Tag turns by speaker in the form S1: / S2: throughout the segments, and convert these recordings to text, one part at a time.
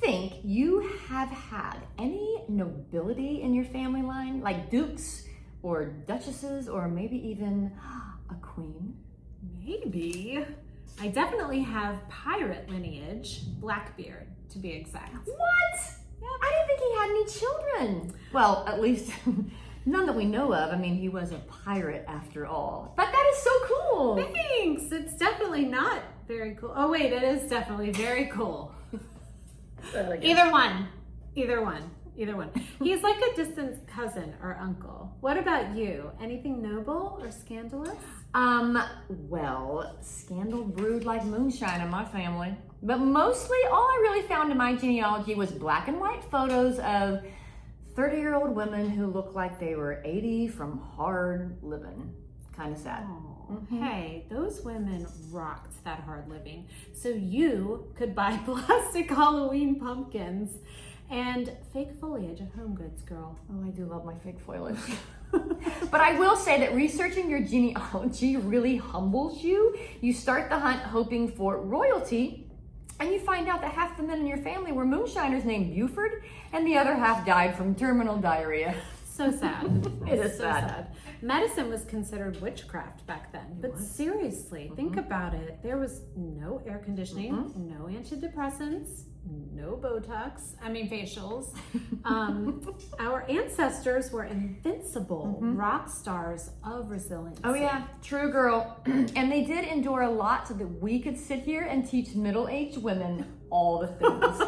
S1: think you have had any nobility in your family line, like dukes or duchesses, or maybe even a queen?
S2: Maybe. I definitely have pirate lineage, Blackbeard to be exact.
S1: What?
S2: Yeah.
S1: I didn't think he had any children. Well, at least none that we know of. I mean, he was a pirate after all. But that is so cool.
S2: Thanks. It's definitely not very cool. Oh wait, it is definitely very cool. Either one. He's like a distant cousin or uncle. What about you? Anything noble or scandalous?
S1: Well, scandal brewed like moonshine in my family. But mostly all I really found in my genealogy was black and white photos of 30-year-old women who looked like they were 80 from hard living. Kind of sad.
S2: Oh, Hey, those women rocked that hard living. So you could buy plastic Halloween pumpkins and fake foliage at Home Goods, girl.
S1: Oh, I do love my fake foliage. But I will say that researching your genealogy really humbles you. You start the hunt hoping for royalty, and you find out that half the men in your family were moonshiners named Buford, and the other half died from terminal diarrhea.
S2: So sad.
S1: It is
S2: so
S1: sad.
S2: Medicine was considered witchcraft back then. But seriously, think about it. There was no air conditioning, no antidepressants, no Botox, facials. Our ancestors were invincible rock stars of resilience.
S1: Oh yeah, true girl. And they did endure a lot so that we could sit here and teach middle-aged women all the things.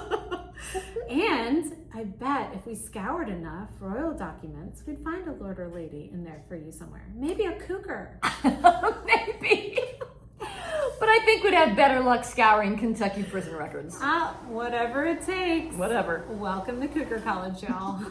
S2: And I bet if we scoured enough royal documents, we'd find a lord or lady in there for you somewhere. Maybe a cougar.
S1: Maybe. But I think we'd have better luck scouring Kentucky prison records.
S2: Whatever it takes.
S1: Whatever.
S2: Welcome to Cougar College, y'all.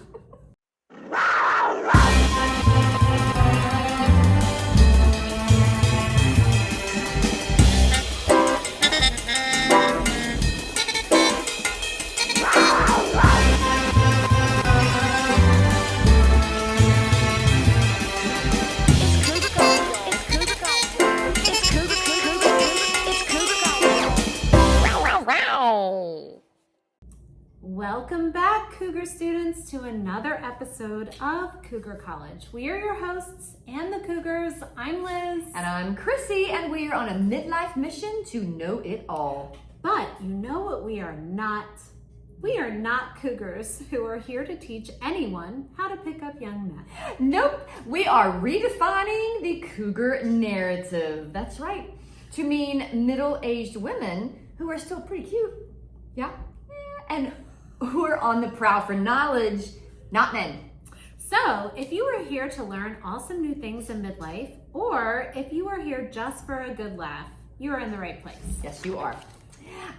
S2: Welcome back, Cougar students, to another episode of Cougar College. We are your hosts and the Cougars. I'm Liz.
S1: And I'm Chrissy, and we are on a midlife mission to know it all.
S2: But you know what we are not? We are not Cougars who are here to teach anyone how to pick up young men.
S1: Nope, we are redefining the Cougar narrative. That's right, to mean middle-aged women who are still pretty cute. Yeah. And who are on the prowl for knowledge, not men.
S2: So, if you are here to learn awesome new things in midlife, or if you are here just for a good laugh, you are in the right place.
S1: Yes, you are.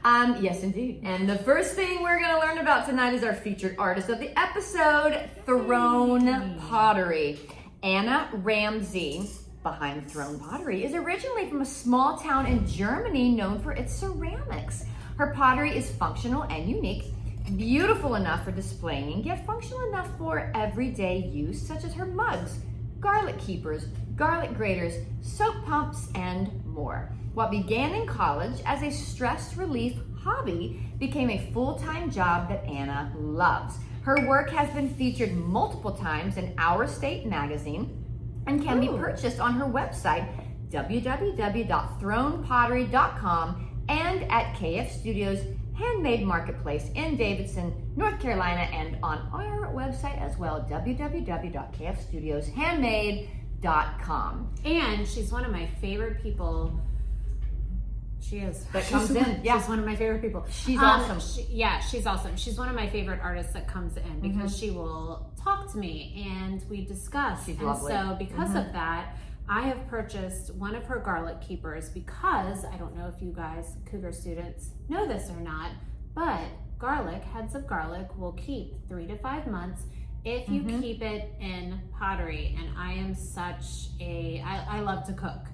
S1: Yes, indeed. And the first thing we're going to learn about tonight is our featured artist of the episode, Throne Pottery. Anna Ramsey, behind Throne Pottery, is originally from a small town in Germany known for its ceramics. Her pottery is functional and unique, beautiful enough for displaying, yet functional enough for everyday use, such as her mugs, garlic keepers, garlic graters, soap pumps, and more. What began in college as a stress relief hobby became a full-time job that Anna loves. Her work has been featured multiple times in Our State magazine and can be purchased on her website, www.thronepottery.com, and at KF Studios Handmade Marketplace in Davidson, North Carolina, and on our website as well, www.kfstudioshandmade.com.
S2: And she's one of my favorite people. She is.
S1: That comes in. Yeah.
S2: She's one of my favorite people.
S1: She's awesome.
S2: She's awesome. She's one of my favorite artists that comes in because she will talk to me and we discuss.
S1: She's
S2: and
S1: lovely.
S2: So because of that, I have purchased one of her garlic keepers because I don't know if you guys, Cougar students, know this or not, but heads of garlic will keep 3 to 5 months if you keep it in pottery. And I am I love to cook.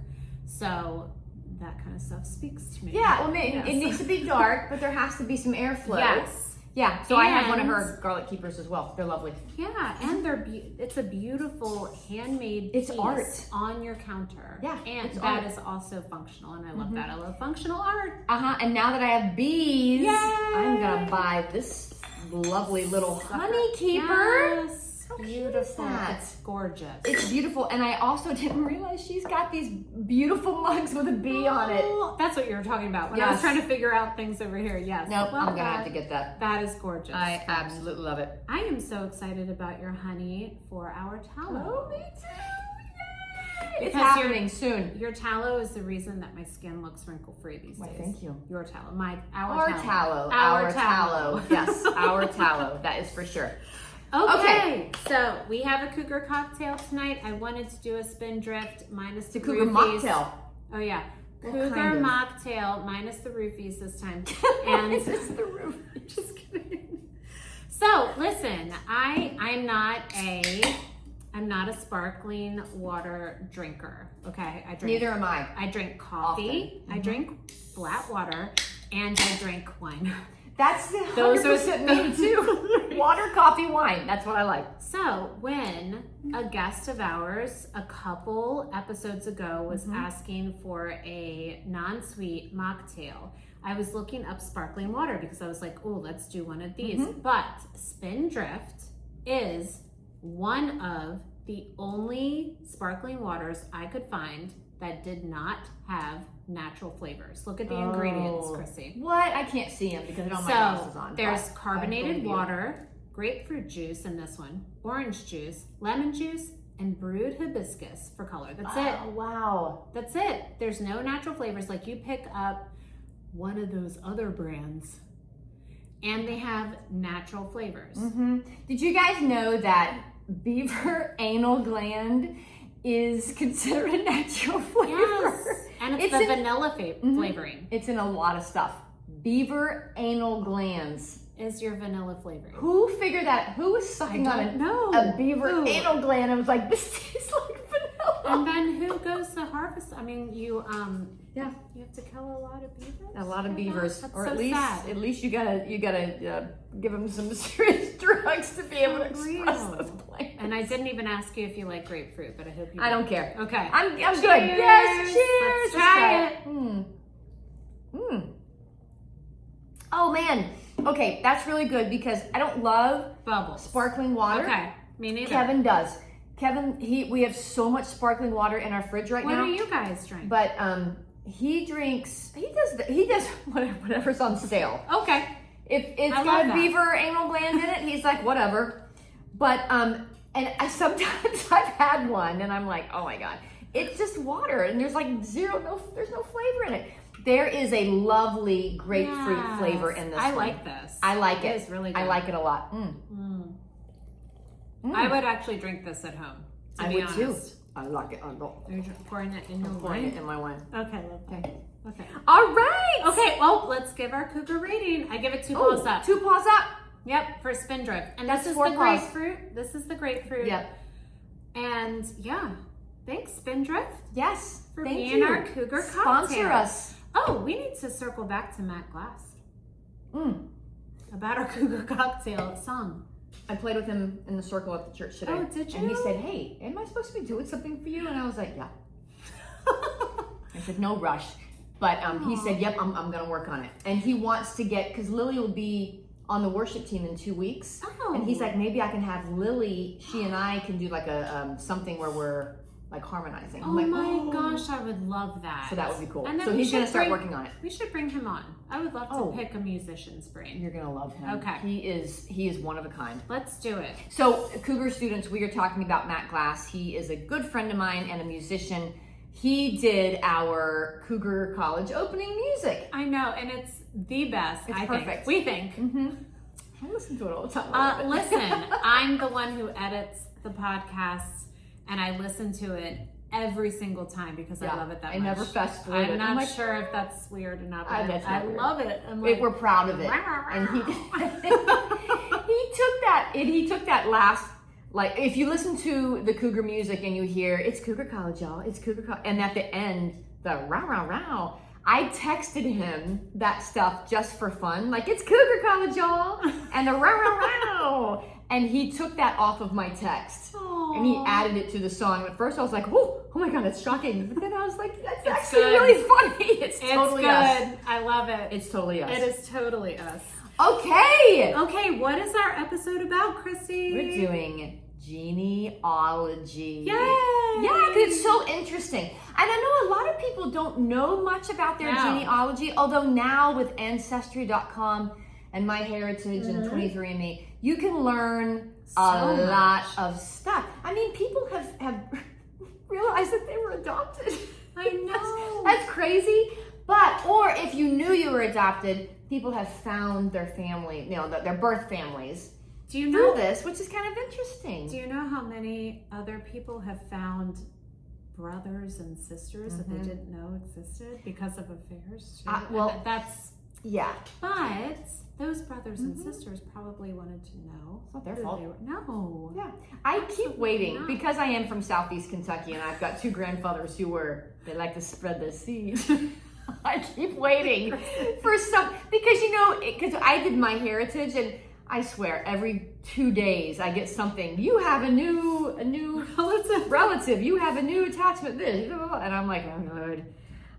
S2: So that kind of stuff speaks to me.
S1: Yeah, well, it needs to be dark, but there has to be some airflow.
S2: Yes.
S1: Yeah, so I have one of
S2: And-
S1: her garlic keepers as well. They're lovely.
S2: Yeah, and it's a beautiful handmade
S1: It's
S2: piece
S1: art.
S2: on your counter.
S1: Yeah,
S2: and
S1: it's
S2: that
S1: art.
S2: is also functional, and I love that. I love functional art.
S1: And now that I have bees,
S2: Yay!
S1: I'm gonna buy this lovely little honey keeper.
S2: Yes,
S1: How cute is
S2: beautiful.
S1: that?
S2: It's gorgeous.
S1: It's beautiful, and I also didn't realize she's got these beautiful mugs with a bee on it.
S2: Oh, that's what you were talking about when I was
S1: Yes.
S2: trying to figure out things over here. Yes.
S1: Nope,
S2: Love
S1: I'm gonna have
S2: that.
S1: to get that.
S2: That is gorgeous.
S1: I absolutely love it.
S2: I am so excited about your honey for our tallow.
S1: Oh, me too! Yay! It's
S2: Because
S1: happening soon.
S2: Your tallow is the reason that my skin looks wrinkle-free these
S1: Why,
S2: days.
S1: thank you.
S2: Your tallow.
S1: Our tallow.
S2: Our tallow.
S1: Yes, our tallow. That is for sure.
S2: Okay, so we have a Cougar cocktail tonight. I wanted to do a spindrift minus the
S1: It's a Cougar
S2: roofies.
S1: mocktail.
S2: Oh yeah,
S1: What
S2: Cougar
S1: kind of?
S2: mocktail minus the roofies this time.
S1: And
S2: And
S1: it's the roof.
S2: just kidding. So listen, I'm not a sparkling water drinker. Okay, I drink.
S1: Neither am I.
S2: I drink coffee.
S1: Often.
S2: I drink flat water, and I drink wine.
S1: That's the
S2: Those are
S1: 100% me too. Water, coffee, wine. That's what I like.
S2: So when a guest of ours a couple episodes ago was asking for a non-sweet mocktail, I was looking up sparkling water because I was like, oh, let's do one of these. But Spindrift is one of the only sparkling waters I could find that did not have natural flavors. Look at the ingredients, Chrissy.
S1: What? I can't see them because I don't have my glasses
S2: So
S1: on.
S2: there's
S1: but I
S2: carbonated
S1: believe you.
S2: water, grapefruit juice in this one, orange juice, lemon juice, and brewed hibiscus for color. That's it.
S1: Oh, wow.
S2: That's it. There's no natural flavors. Like you pick up one of those other brands and they have natural flavors.
S1: Did you guys know that beaver anal gland is considered a natural flavor?
S2: Yes. And it's the
S1: in-
S2: vanilla flavoring
S1: It's in a lot of stuff. Beaver anal glands.
S2: is your vanilla flavoring.
S1: Who figured that? Who was sucking on
S2: don't know.
S1: a beaver
S2: Who?
S1: anal gland and was like, this tastes like vanilla?
S2: And then who goes to harvest? I mean, you
S1: Yeah.
S2: you have to kill a lot of beavers.
S1: A lot of
S2: for
S1: beavers,
S2: that? That's
S1: or
S2: so
S1: at least
S2: sad.
S1: you gotta give them some serious drugs to be able to express
S2: Real.
S1: those plants.
S2: And I didn't even ask you if you like grapefruit, but I hope you.
S1: I
S2: do.
S1: don't care.
S2: Okay.
S1: I'm good.
S2: Cheers.
S1: Yes, cheers.
S2: Let's try it.
S1: Oh man. Okay, that's really good because I don't love
S2: Bubbles.
S1: sparkling water.
S2: Okay. Me neither.
S1: Kevin does. Kevin, we have so much sparkling water in our fridge right
S2: What
S1: now.
S2: do you guys drink?
S1: But he does whatever's on sale.
S2: Okay.
S1: If it's
S2: I love
S1: got a
S2: that.
S1: beaver anal gland in it, he's like, whatever. But and I sometimes I've had one and I'm like, oh my god, it's just water and there's like there's no flavor in it. There is a lovely grapefruit
S2: Yes.
S1: flavor in this
S2: I
S1: one.
S2: like this.
S1: I like it.
S2: It is really good.
S1: I like it a lot.
S2: I would actually drink this at home. To
S1: I
S2: be
S1: would
S2: honest.
S1: too. I like it. I'm
S2: You're pouring it in your
S1: pouring
S2: wine.
S1: it in my wine.
S2: Okay, love that.
S1: Okay.
S2: Okay.
S1: All right.
S2: Okay, well, let's give our Cougar rating. I give it 2
S1: Oh,
S2: paws up.
S1: 2 paws up.
S2: Yep, for Spindrift. And
S1: That's
S2: this is
S1: 4
S2: the
S1: paws.
S2: grapefruit. This is the grapefruit.
S1: Yep.
S2: And yeah, thanks, Spindrift,
S1: Yes.
S2: for
S1: Thank
S2: being
S1: you.
S2: our Cougar
S1: Sponsor
S2: cocktail.
S1: us.
S2: Oh, we need to circle back to Matt Glass about our Cougar cocktail song.
S1: I played with him in the circle at the church today.
S2: Oh, did
S1: And he
S2: you?
S1: said, hey, am I supposed to be doing something for you? And I was like, yeah. I said, no rush. But he said, yep, I'm going to work on it. And he wants to get, because Lily will be on the worship team in 2 weeks.
S2: Oh.
S1: And he's like, maybe I can have Lily, she and I can do like a something where we're like harmonizing.
S2: Oh
S1: I'm like,
S2: my gosh, I would love that.
S1: So that would be cool.
S2: And then
S1: So
S2: we
S1: he's going to
S2: should
S1: start
S2: bring-
S1: working on it.
S2: We should bring him on. I would love to
S1: Oh.
S2: pick a musician's brain.
S1: You're going to love him.
S2: Okay.
S1: He is one of a kind.
S2: Let's do it.
S1: So, Cougar students, we are talking about Matt Glass. He is a good friend of mine and a musician. He did our Cougar College opening music.
S2: I know, and it's the best.
S1: It's
S2: I
S1: perfect.
S2: think. We think.
S1: I listen to it all the time.
S2: Listen, I'm the one who edits the podcasts, and I listen to it every single time because I
S1: Yeah,
S2: love it that
S1: I
S2: much.
S1: never fast forward it.
S2: I'm
S1: I'm
S2: not
S1: like,
S2: sure if that's weird or not,
S1: Ah,
S2: but
S1: that's
S2: I
S1: not weird.
S2: love it. I'm like,
S1: We're proud of it. And he he took that last, like, if you listen to the Cougar music and you hear, it's Cougar College, y'all, it's Cougar College, and at the end, the rah, rah, rah, I texted him that stuff just for fun. Like, it's Cougar College, y'all. And the row, row, row. And he took that off of my text.
S2: Aww.
S1: And he added it to the song. At first I was like, oh my God, that's shocking. But then I was like, that's
S2: It's
S1: actually
S2: good.
S1: really funny. It's totally
S2: good.
S1: us.
S2: I love it.
S1: It's totally us.
S2: It is totally us.
S1: Okay.
S2: Okay, what is our episode about, Chrissy?
S1: We're doing genealogy.
S2: Yay!
S1: Yeah, because it's so interesting. And I know a lot of people don't know much about their genealogy, although now with Ancestry.com and MyHeritage and 23andMe, you can learn a lot of stuff. I mean, people have realized that they were adopted.
S2: I know.
S1: That's crazy. But, or if you knew you were adopted, people have found their family, their birth families.
S2: Do you know
S1: this, which is kind of interesting.
S2: Do you know how many other people have found brothers and sisters that they didn't know existed because of affairs?
S1: Well,
S2: that's
S1: yeah.
S2: But those brothers and sisters probably wanted to know.
S1: It's not their
S2: who
S1: fault.
S2: they were. No.
S1: Yeah. I keep
S2: Absolutely
S1: waiting
S2: not.
S1: because I am from Southeast Kentucky and I've got two grandfathers who they like to spread their seed. I keep waiting for some, because because I did MyHeritage and I swear every 2 days I get something. You have a new relative. You have a new attachment. This, blah, blah, blah. And I'm like, oh Lord,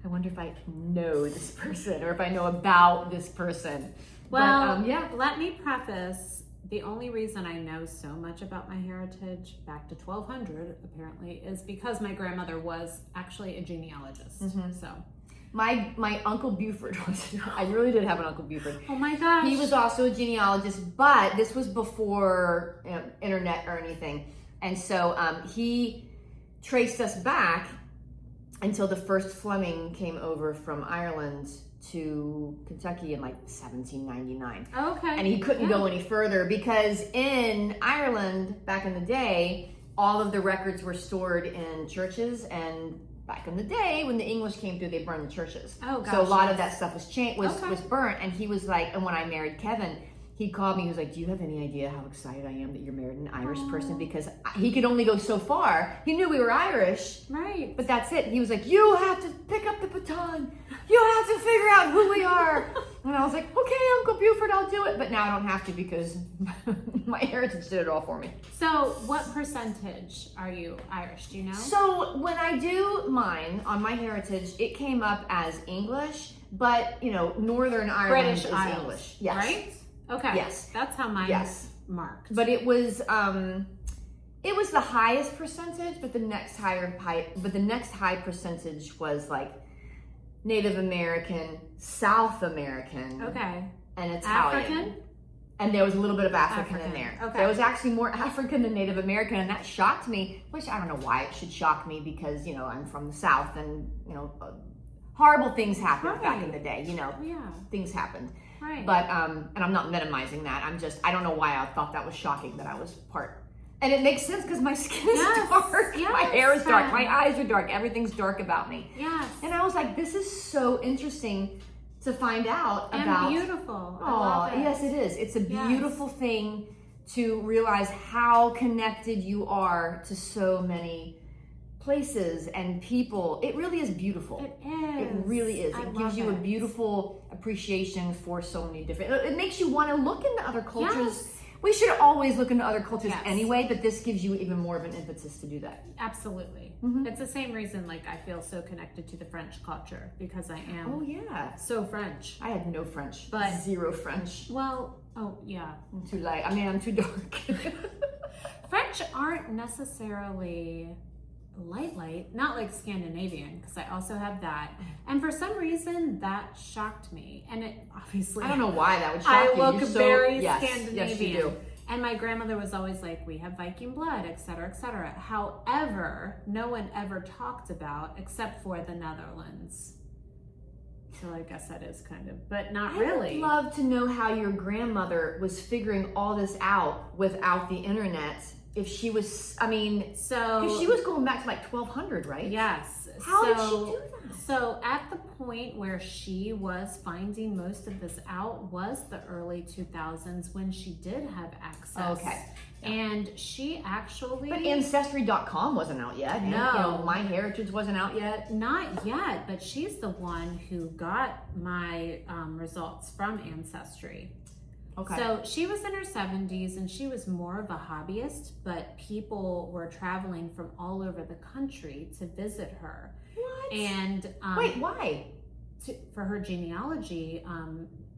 S1: I wonder if I know this person or if I know about this person.
S2: Well,
S1: but, yeah.
S2: Let me preface. The only reason I know so much about my heritage back to 1200 apparently is because my grandmother was actually a genealogist. So.
S1: My Uncle Buford was, I really did have an Uncle Buford.
S2: Oh my gosh.
S1: He was also a genealogist, but this was before internet or anything. And so he traced us back until the first Fleming came over from Ireland to Kentucky in like 1799.
S2: Okay.
S1: And he couldn't go any further because in Ireland back in the day, all of the records were stored in churches, and back in the day when the English came through, they burned the churches.
S2: Oh, gosh.
S1: So a lot of that stuff was burnt. And he was like, and when I married Kevin, he called me. He was like, do you have any idea how excited I am that you're married an Irish person? Because he could only go so far. He knew we were Irish.
S2: Right.
S1: But that's it. He was like, you have to pick up the baton. You have to figure out who we are. And I was like, okay, Uncle Buford, I'll do it. But now I don't have to because MyHeritage did it all for me.
S2: So what percentage are you Irish? Do you know?
S1: So when I do mine on MyHeritage, it came up as English, but Northern Ireland
S2: British
S1: is
S2: Isles,
S1: English. Yes.
S2: Right? Okay.
S1: Yes.
S2: That's how mine's marked.
S1: But it was the highest percentage, but the next high percentage was like Native American, South American, and Italian.
S2: African?
S1: And there was a little bit of African in there.
S2: Okay.
S1: There was actually more African than Native American, and that shocked me, which I don't know why it should shock me because, I'm from the South and, horrible things happened back in the day, things happened.
S2: Right.
S1: But, and I'm not minimizing that. I don't know why I thought that was shocking that I was part. And it makes sense because my skin is dark, my hair is dark, my eyes are dark, everything's dark about me.
S2: Yes.
S1: And I was like, this is so interesting to find out about.
S2: And beautiful. I
S1: Oh,
S2: love it.
S1: yes, it is. It's a beautiful thing to realize how connected you are to so many places and people. It really is beautiful.
S2: It is.
S1: It really is. It gives you a beautiful appreciation for so many different. It makes you want to look into other cultures.
S2: Yes.
S1: We should always look into other cultures anyway, but this gives you even more of an impetus to do that.
S2: Absolutely. It's the same reason I feel so connected to the French culture because I am so French.
S1: I had no French,
S2: but
S1: zero French.
S2: Well, I'm
S1: too light. I'm too dark.
S2: French aren't necessarily light, not like Scandinavian, because I also have that. And for some reason, that shocked me. And it obviously...
S1: I don't know why that would shock you.
S2: I look very Scandinavian.
S1: Yes, you do.
S2: And my grandmother was always like, we have Viking blood, etc., etc. However, no one ever talked about, except for the Netherlands. So I guess that is kind of, but not really.
S1: I would love to know how your grandmother was figuring all this out without the internet. If she was, because she was going back to like 1200, right?
S2: Yes.
S1: How did she do that?
S2: So at the point where she was finding most of this out was the early 2000s when she did have access.
S1: Okay.
S2: And she actually...
S1: But Ancestry.com wasn't out yet.
S2: No.
S1: And, you know, MyHeritage wasn't out yet.
S2: Not yet, but she's the one who got my results from Ancestry.
S1: Okay.
S2: So she was in her 70s and she was more of a hobbyist, but people were traveling from all over the country to visit her.
S1: What?
S2: And
S1: wait, why?
S2: For her genealogy.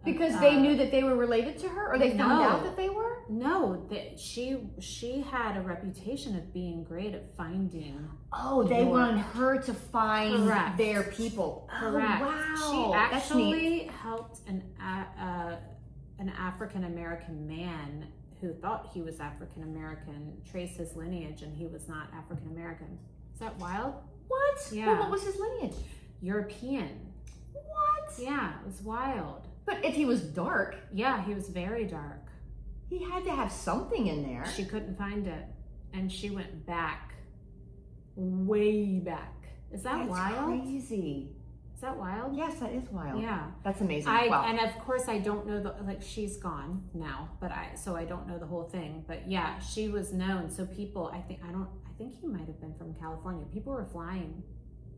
S1: Because they knew that they were related to her, or they found out that they were?
S2: No, that she had a reputation of being great at finding.
S1: Oh, they wanted her to find
S2: Correct.
S1: their people.
S2: Correct.
S1: Oh, wow.
S2: She actually helped an African American man who thought he was African American trace his lineage, and he was not African American. Is that wild?
S1: What?
S2: Yeah.
S1: Well, what was his lineage?
S2: European.
S1: What?
S2: Yeah, it was wild.
S1: But if he was dark,
S2: Yeah, he was very dark.
S1: he had to have something in there.
S2: She couldn't find it, and she went back, way back. Is that
S1: That's
S2: wild?
S1: crazy.
S2: Is that wild?
S1: Yes, that is wild.
S2: Yeah.
S1: That's amazing. Wow.
S2: And of course I don't know she's gone now, but I don't know the whole thing. But yeah, she was known. So people, I think he might have been from California. People were flying.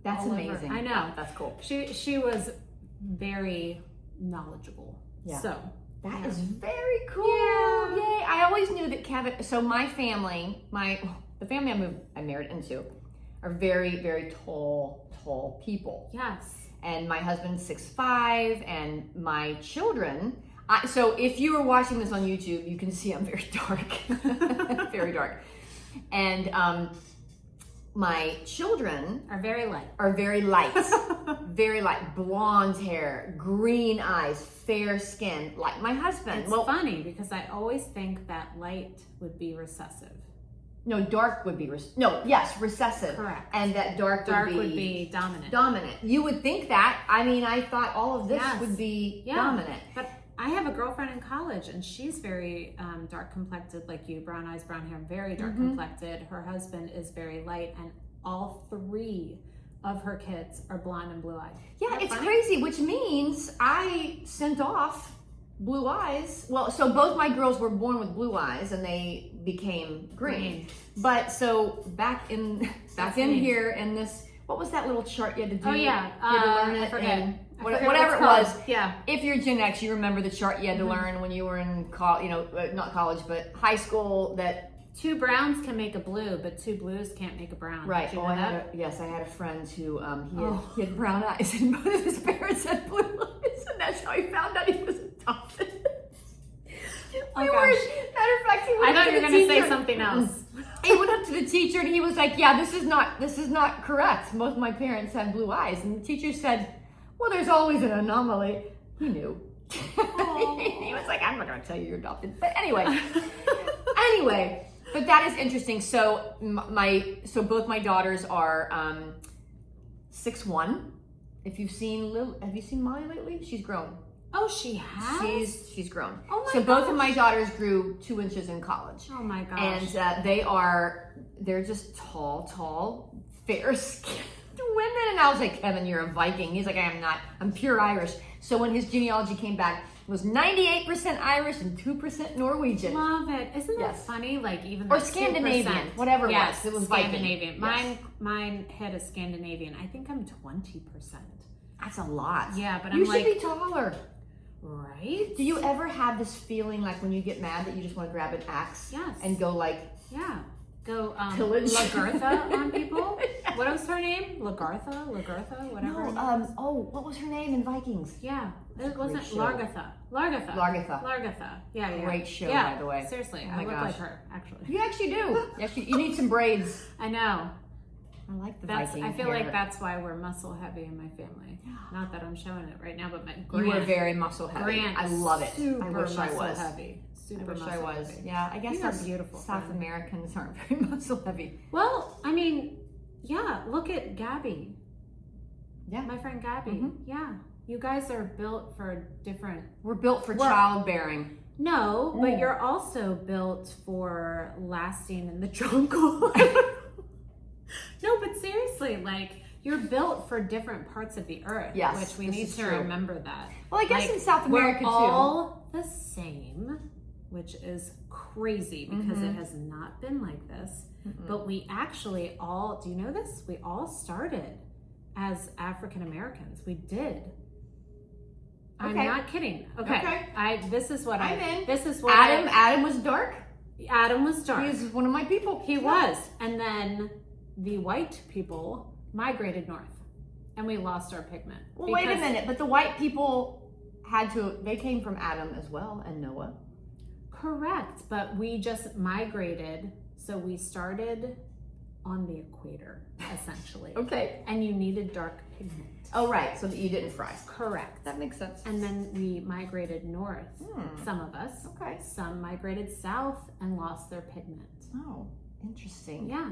S1: That's
S2: all over.
S1: amazing.
S2: I know.
S1: That's cool.
S2: She was very knowledgeable.
S1: Yeah.
S2: So
S1: That is very cool.
S2: Yeah.
S1: Yay. I always knew that Kevin, so my family, the family I married into are very, very tall people.
S2: Yes.
S1: And my husband's 6'5", and my children, so if you are watching this on YouTube, you can see I'm very dark, very dark. And my children
S2: Are very light.
S1: are very light, very light, blonde hair, green eyes, fair skin, like my husband.
S2: It's funny because I always think that light would be recessive.
S1: No, dark would be, recessive.
S2: Correct.
S1: And that dark
S2: would be dominant.
S1: Dominant. You would think that. I mean, I thought all of this
S2: Yes.
S1: would be
S2: Yeah.
S1: dominant.
S2: But I have a girlfriend in college, and she's very dark complected, like you, brown eyes, brown hair, very dark complected. Her husband is very light, and all 3 of her kids are blonde and blue eyed.
S1: Yeah, it's crazy, which means I sent off blue eyes. Well, so both my girls were born with blue eyes, and they became green. But so back in here in this, what was that little chart you had to do?
S2: Oh yeah,
S1: you had to learn it.
S2: I forget.
S1: And
S2: I forget
S1: whatever it
S2: what it's
S1: was.
S2: called. Yeah.
S1: If you're Gen X, you remember the chart you had to learn when you were in not college, but high school. That
S2: 2 browns can make a blue, but 2 blues can't make a brown.
S1: right.
S2: Did you
S1: Oh,
S2: know
S1: I
S2: that?
S1: had a friend who he had brown eyes, and both of his parents had blue eyes, and that's how he found out he was adopted. Matter of fact, he went
S2: I thought
S1: up
S2: you
S1: to
S2: were
S1: the
S2: going to say
S1: teacher.
S2: something else.
S1: He went up to the teacher and he was like, "Yeah, this is not correct. Most of my parents have blue eyes." And the teacher said, "Well, there's always an anomaly." He knew. He was like, "I'm not going to tell you you're adopted." But anyway, but that is interesting. So both my daughters are 6'1". Have you seen Molly lately? She's grown.
S2: Oh, she has?
S1: She's grown.
S2: Oh my
S1: So both of
S2: gosh.
S1: my daughters grew 2 inches in college.
S2: Oh my gosh.
S1: And they're just tall, fair-skinned women. And I was like, "Kevin, you're a Viking." He's like, "I am not. I'm pure Irish." So when his genealogy came back, it was 98% Irish and 2% Norwegian.
S2: Love it. Isn't that
S1: Yes.
S2: funny? Like even
S1: Or
S2: the
S1: Scandinavian,
S2: 2%.
S1: whatever it
S2: Yes,
S1: was. It was Viking.
S2: Scandinavian.
S1: Yes.
S2: Mine hit a Scandinavian. I think I'm 20%.
S1: That's a lot.
S2: Yeah, but
S1: you
S2: I'm
S1: should
S2: like,
S1: be taller.
S2: right?
S1: Do you ever have this feeling like when you get mad that you just want to grab an axe
S2: Yes.
S1: and go like,
S2: Yeah. Go
S1: Pillage.
S2: Lagartha on people. What was her name? Lagartha, whatever. her name is.
S1: what was her name in Vikings?
S2: Yeah, it wasn't
S1: show.
S2: Largatha. Yeah.
S1: Great show,
S2: Yeah,
S1: by the way.
S2: seriously,
S1: Oh
S2: I
S1: my
S2: look
S1: gosh.
S2: like her, actually.
S1: You actually do. You need some braids.
S2: I know.
S1: I like the
S2: That's.
S1: Viking
S2: I feel
S1: hair.
S2: like that's why we're muscle heavy in my family. Not that I'm showing it right now, but my
S1: You were very muscle heavy.
S2: Grant,
S1: I love it.
S2: Super
S1: I wish I
S2: muscle
S1: was.
S2: heavy. Super
S1: I wish I
S2: muscle
S1: was.
S2: heavy.
S1: Yeah, I guess
S2: You are
S1: us
S2: beautiful,
S1: South
S2: friend.
S1: Americans aren't very muscle heavy.
S2: Well, I mean, yeah. Look at Gabby.
S1: Yeah.
S2: My friend Gabby.
S1: Mhm.
S2: Yeah. You guys are built for different.
S1: We're built for childbearing.
S2: No, but
S1: Ooh.
S2: you're also built for lasting in the jungle. No, but seriously, like You're built for different parts of the earth.
S1: Yes,
S2: which we
S1: this
S2: need
S1: is
S2: to
S1: true.
S2: remember that.
S1: Well, I guess
S2: Like,
S1: in South America
S2: we're
S1: too.
S2: all the same, which is crazy because
S1: Mm-hmm.
S2: it has not been like this. But we actually all, do you know this? We all started as African Americans. We did. I'm
S1: Okay.
S2: not kidding. Okay. This is what
S1: I'm in.
S2: This is what
S1: Adam was dark.
S2: Adam was dark.
S1: He was one of my people.
S2: He was. And then the white people migrated north and we lost our pigment.
S1: Well, wait a minute. But the white people they came from Adam as well and Noah.
S2: Correct. But we just migrated. So we started on the equator, essentially.
S1: Okay.
S2: And you needed dark pigment.
S1: Oh, right. So that you didn't fry.
S2: Correct.
S1: That makes sense.
S2: And then we migrated north, some of us.
S1: Okay.
S2: Some migrated south and lost their pigment.
S1: Oh, interesting.
S2: Yeah.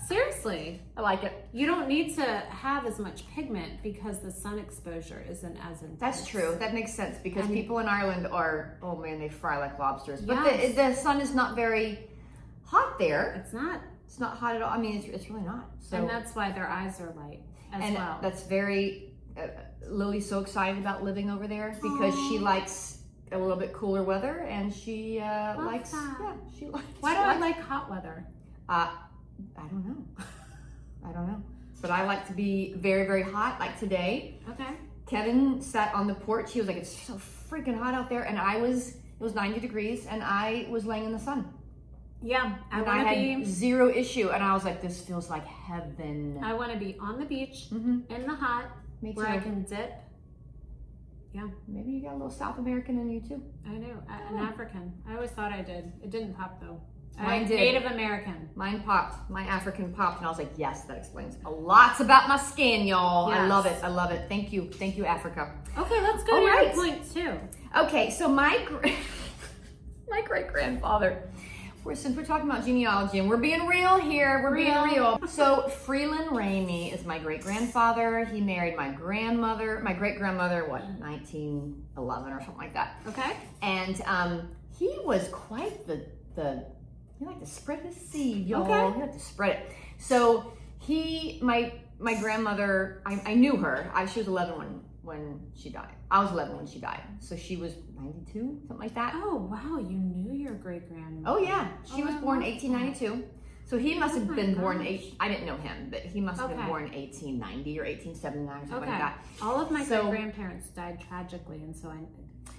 S2: Seriously.
S1: I like it.
S2: You don't need to have as much pigment because the sun exposure isn't as intense.
S1: That's true. That makes sense because
S2: And-
S1: people in Ireland are, oh man, they fry like lobsters. But
S2: Yes.
S1: the sun is not very hot there.
S2: It's not.
S1: It's not hot at all. I mean, it's really not. So,
S2: And that's why their eyes are light as
S1: and
S2: well.
S1: that's very, Lily's so excited about living over there because she likes a little bit cooler weather and she likes,
S2: that.
S1: yeah, she likes.
S2: Why do
S1: she
S2: I
S1: likes-
S2: like hot weather?
S1: I don't know. I don't know. But I like to be very, very hot, like today.
S2: Okay.
S1: Kevin sat on the porch. He was like, it's so freaking hot out there. And it was 90 degrees and I was laying in the sun.
S2: Yeah, I
S1: And I
S2: want to
S1: had
S2: be.
S1: zero issue. And I was like, this feels like heaven.
S2: I want to be on the beach
S1: Mm-hmm.
S2: in the hot,
S1: Me too.
S2: where I can dip. Yeah,
S1: Maybe you got a little South American in you too.
S2: I know. An African. I always thought I did. It didn't pop though.
S1: Mine did.
S2: Native American.
S1: Mine popped. My African popped. And I was like, yes, that explains a lot about my skin, y'all. I
S2: Yes.
S1: love it. I love it. Thank you. Thank you, Africa.
S2: Okay, let's go
S1: All
S2: to
S1: right.
S2: your point two.
S1: Okay, so my great-grandfather, since we're talking about genealogy and we're being real here, we're being real. So Freeland Ramey is my great-grandfather. He married my grandmother, my great-grandmother, 1911 or something like that.
S2: Okay.
S1: And he was quite the he liked to spread his seed, y'all.
S2: Okay.
S1: He liked to spread it. So my grandmother, I knew her. She was 11 when she died. I was 11 when she died. So she was 92, something like that.
S2: Oh wow, you knew your great grandmother.
S1: Oh yeah, she was
S2: I
S1: born
S2: love
S1: 1892. So he must have
S2: my
S1: been born,
S2: gosh.
S1: I didn't know him, but he must have been
S2: Okay.
S1: born 1890 or 1879 or something
S2: Okay.
S1: like that.
S2: All of my
S1: So-
S2: great grandparents died tragically, and so I'm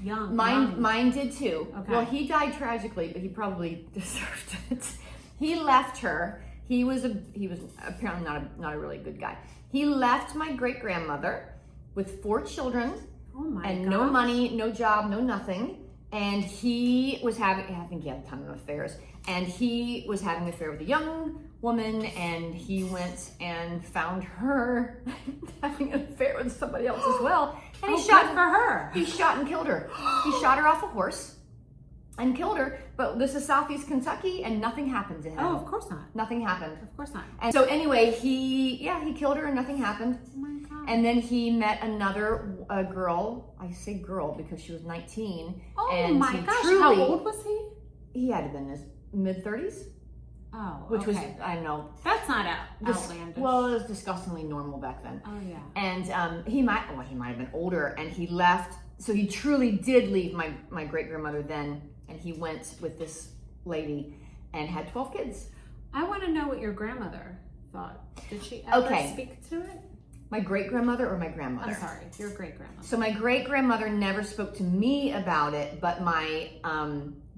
S2: young.
S1: Mine did too.
S2: Okay.
S1: Well, he died tragically, but he probably deserved it. He left her. He was apparently not a really good guy. He left my great grandmother with 4 children
S2: Oh my
S1: and
S2: god.
S1: no money, no job, no nothing. And he was having, I think he had a ton of affairs. And he was having an affair with a young woman, and he went and found her having an affair with somebody else as well. And
S2: Oh, good for her.
S1: He shot and killed her. He shot her off a horse and killed her. But this is Southeast Kentucky, and nothing happened to him.
S2: Oh, of course not.
S1: Nothing happened.
S2: Of course not.
S1: And so anyway, he killed her and nothing happened.
S2: Oh my god.
S1: And then he met another girl. I say girl because she was 19.
S2: Oh
S1: and
S2: my
S1: he
S2: gosh,
S1: truly-
S2: how old was he?
S1: He had to have been in his mid-30s,
S2: Oh,
S1: which was,
S2: okay.
S1: I don't know.
S2: That's not
S1: dis-
S2: outlandish.
S1: Well, it was disgustingly normal back then.
S2: Oh yeah.
S1: And he might have been older, and he left. So he truly did leave my great-grandmother then, and he went with this lady and had 12 kids.
S2: I want to know what your grandmother thought. Did she ever
S1: Okay.
S2: speak to it?
S1: My great-grandmother or my grandmother?
S2: I'm sorry, your great grandmother.
S1: So my great-grandmother never spoke to me about it, but my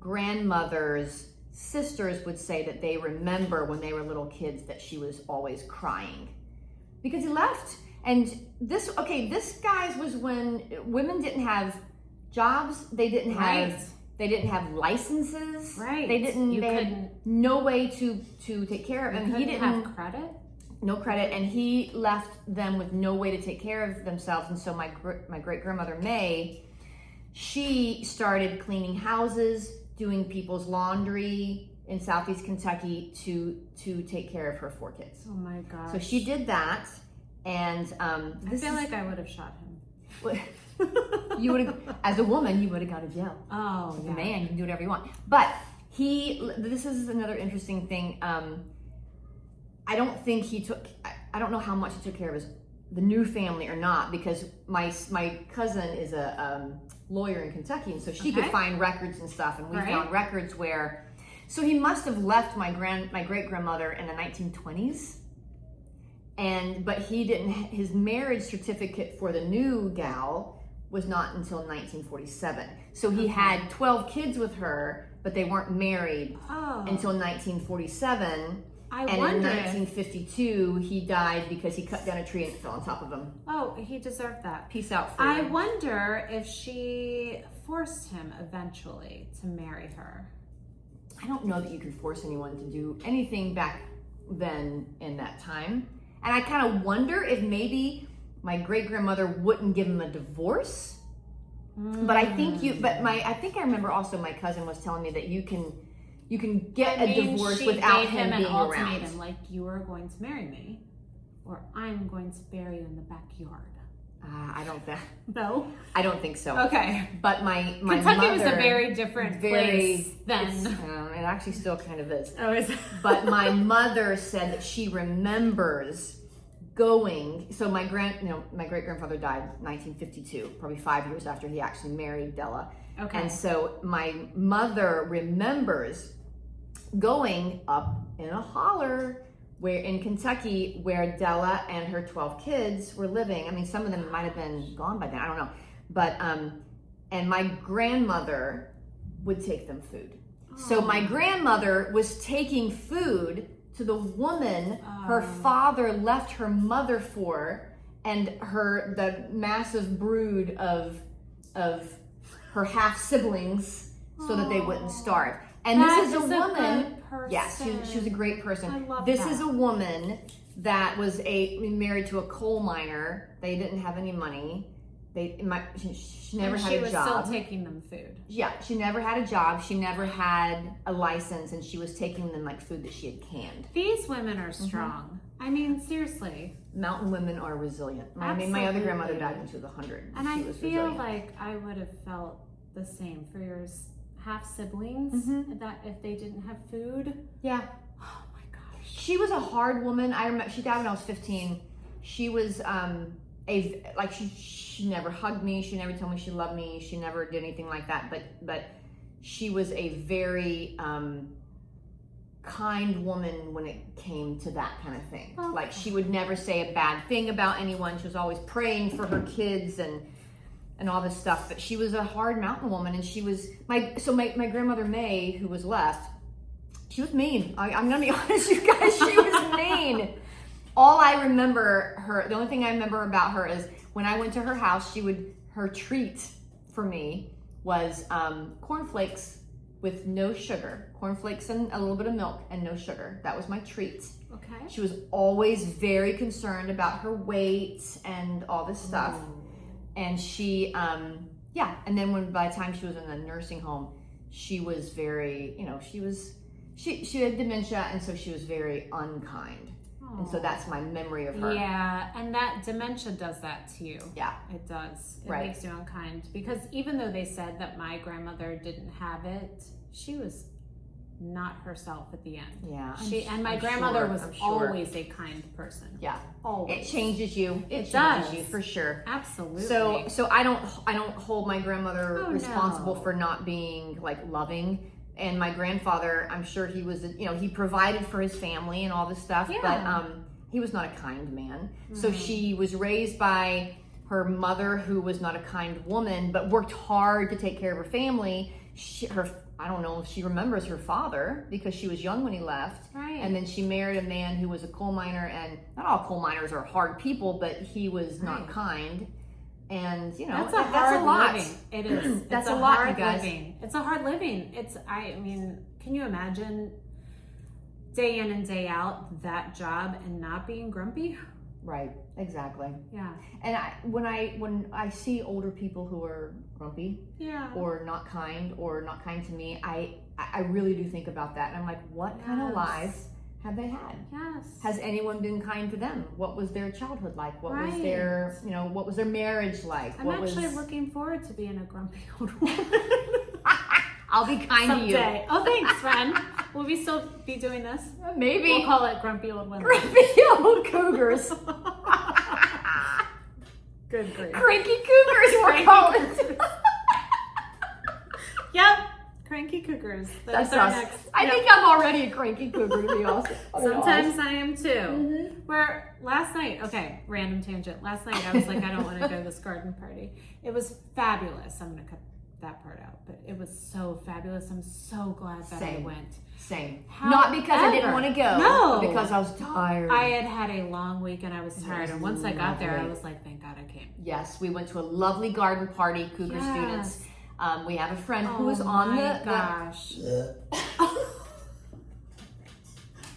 S1: grandmother's sisters would say that they remember when they were little kids that she was always crying because he left. And this guys was when women didn't have jobs, they didn't have licenses,
S2: Right.
S1: They
S2: You
S1: had
S2: couldn't-
S1: no way to take care of,
S2: You
S1: and he
S2: couldn't
S1: didn't
S2: have credit.
S1: no credit, and he left them with no way to take care of themselves. And so my great grandmother May, she started cleaning houses, doing people's laundry in Southeast Kentucky to take care of her 4 kids.
S2: Oh my gosh.
S1: So she did that, and
S2: I feel like I would have shot him.
S1: you would have, as a woman, you would have gone to jail.
S2: Oh,
S1: As
S2: yeah.
S1: a man, you can do whatever you want. But this is another interesting thing. I don't think he took, I don't know how much he took care of the new family or not, because my cousin is a lawyer in Kentucky, and so she could find records and stuff, and we found records where, so he must have left my great grandmother in the 1920s, but he didn't. His marriage certificate for the new gal was not until 1947. So he had 12 kids with her, but they weren't married until 1947. And in 1952, he died because he cut down a tree and it fell on top of him.
S2: Oh, he deserved that.
S1: Peace out.
S2: I wonder if she forced him eventually to marry her.
S1: I don't know that you could force anyone to do anything back then in that time. And I kind of wonder if maybe my great grandmother wouldn't give him a divorce. But I think I think I remember also my cousin was telling me that you can get a divorce without him being around.
S2: Like, you are going to marry me, or I'm going to bury you in the backyard.
S1: I don't think.
S2: No,
S1: I don't think so.
S2: Okay,
S1: but my
S2: Kentucky
S1: mother,
S2: was a very different place then.
S1: It actually still kind of is.
S2: Oh, is it?
S1: But my mother said that she remembers going. So my great grandfather died in 1952, probably 5 years after he actually married Della.
S2: Okay.
S1: And so my mother remembers going up in a holler in Kentucky where Della and her 12 kids were living. I mean, some of them might have been gone by then, I don't know. But, and my grandmother would take them food. So my grandmother was taking food to the woman her father left her mother for, and the massive brood of her half siblings, so that they wouldn't starve. And this is a woman. Yes, she was a great person.
S2: I love
S1: this
S2: that.
S1: is a woman that was married to a coal miner. They didn't have any money. She never had a job.
S2: She was still taking them food.
S1: Yeah, she never had a job. She never had a license, and she was taking them like food that she had canned.
S2: These women are strong. I mean, seriously.
S1: Mountain women are resilient. I mean, my other grandmother died when she was 100.
S2: And I feel
S1: resilient.
S2: like I would have felt the same for your half siblings, that if they didn't have food.
S1: Yeah.
S2: Oh my gosh.
S1: She was a hard woman. I remember she died when I was 15. She was she never hugged me. She never told me she loved me. She never did anything like that. But she was a very kind woman when it came to that kind of thing. Okay. Like, she would never say a bad thing about anyone. She was always praying for her kids and all this stuff. But she was a hard mountain woman, and she was my grandmother May, who was left. She was mean. I'm gonna be honest, you guys. She was mean. All I remember the only thing I remember about her is when I went to her house, her treat for me was cornflakes with no sugar. Cornflakes and a little bit of milk and no sugar. That was my treat. Okay. She was always very concerned about her weight and all this stuff. And she, and then by the time she was in the nursing home, she was very, she had dementia, and so she was very unkind. And so that's my memory of her.
S2: Yeah, and that dementia does that to you.
S1: Yeah.
S2: It does. It makes you unkind. Because even though they said that my grandmother didn't have it, she was not herself at the end.
S1: Yeah.
S2: My grandmother was always a kind person.
S1: Yeah.
S2: Always.
S1: It changes you. It changes
S2: does.
S1: you for sure.
S2: Absolutely.
S1: So I don't hold my grandmother responsible for not being like loving. And my grandfather, I'm sure he was, he provided for his family and all this stuff, but he was not a kind man. So she was raised by her mother, who was not a kind woman, but worked hard to take care of her family. I don't know if she remembers her father, because she was young when he left. Right. And then she married a man who was a coal miner, and not all coal miners are hard people, but he was not kind. And that's a lot.
S2: Living. It is.
S1: That's a lot, you guys.
S2: Living. It's a hard living. Can you imagine day in and day out that job and not being grumpy?
S1: Right. Exactly.
S2: Yeah.
S1: And when I see older people who are grumpy, or not kind to me, I really do think about that, and I'm like, what kind of lives have they had?
S2: Yes.
S1: Has anyone been kind to them? What was their childhood like? What was their, what was their marriage like?
S2: I'm actually looking forward to being a grumpy old woman.
S1: I'll be kind
S2: Someday. Oh, thanks, friend. Will we still be doing this?
S1: to you. Maybe.
S2: We'll call it Grumpy Old Women.
S1: Grumpy old cougars.
S2: Good grief.
S1: Cranky cougars, we're
S2: Cranky
S1: calling.
S2: cougars. Yep. Cranky cougars.
S1: That's
S2: our
S1: us.
S2: next.
S1: I
S2: Yep.
S1: think I'm already a cranky cougar, to be honest.
S2: Sometimes I am too.
S1: Mm-hmm.
S2: Where last night, okay, random tangent. Last night I was like, I don't want to go to this garden party. It was fabulous. I'm going to cut that part out, but it was so fabulous. I'm so glad that I went.
S1: Same.
S2: However,
S1: Not because I didn't want to go.
S2: No.
S1: But because I was tired.
S2: I had a long week and I was tired.
S1: was
S2: And once I got there, I
S1: lovely.
S2: was like, thank God I came.
S1: Yes, we went to a lovely garden party, Cougar
S2: Yes.
S1: students. We have a friend who
S2: Oh
S1: was on
S2: my
S1: the
S2: gosh.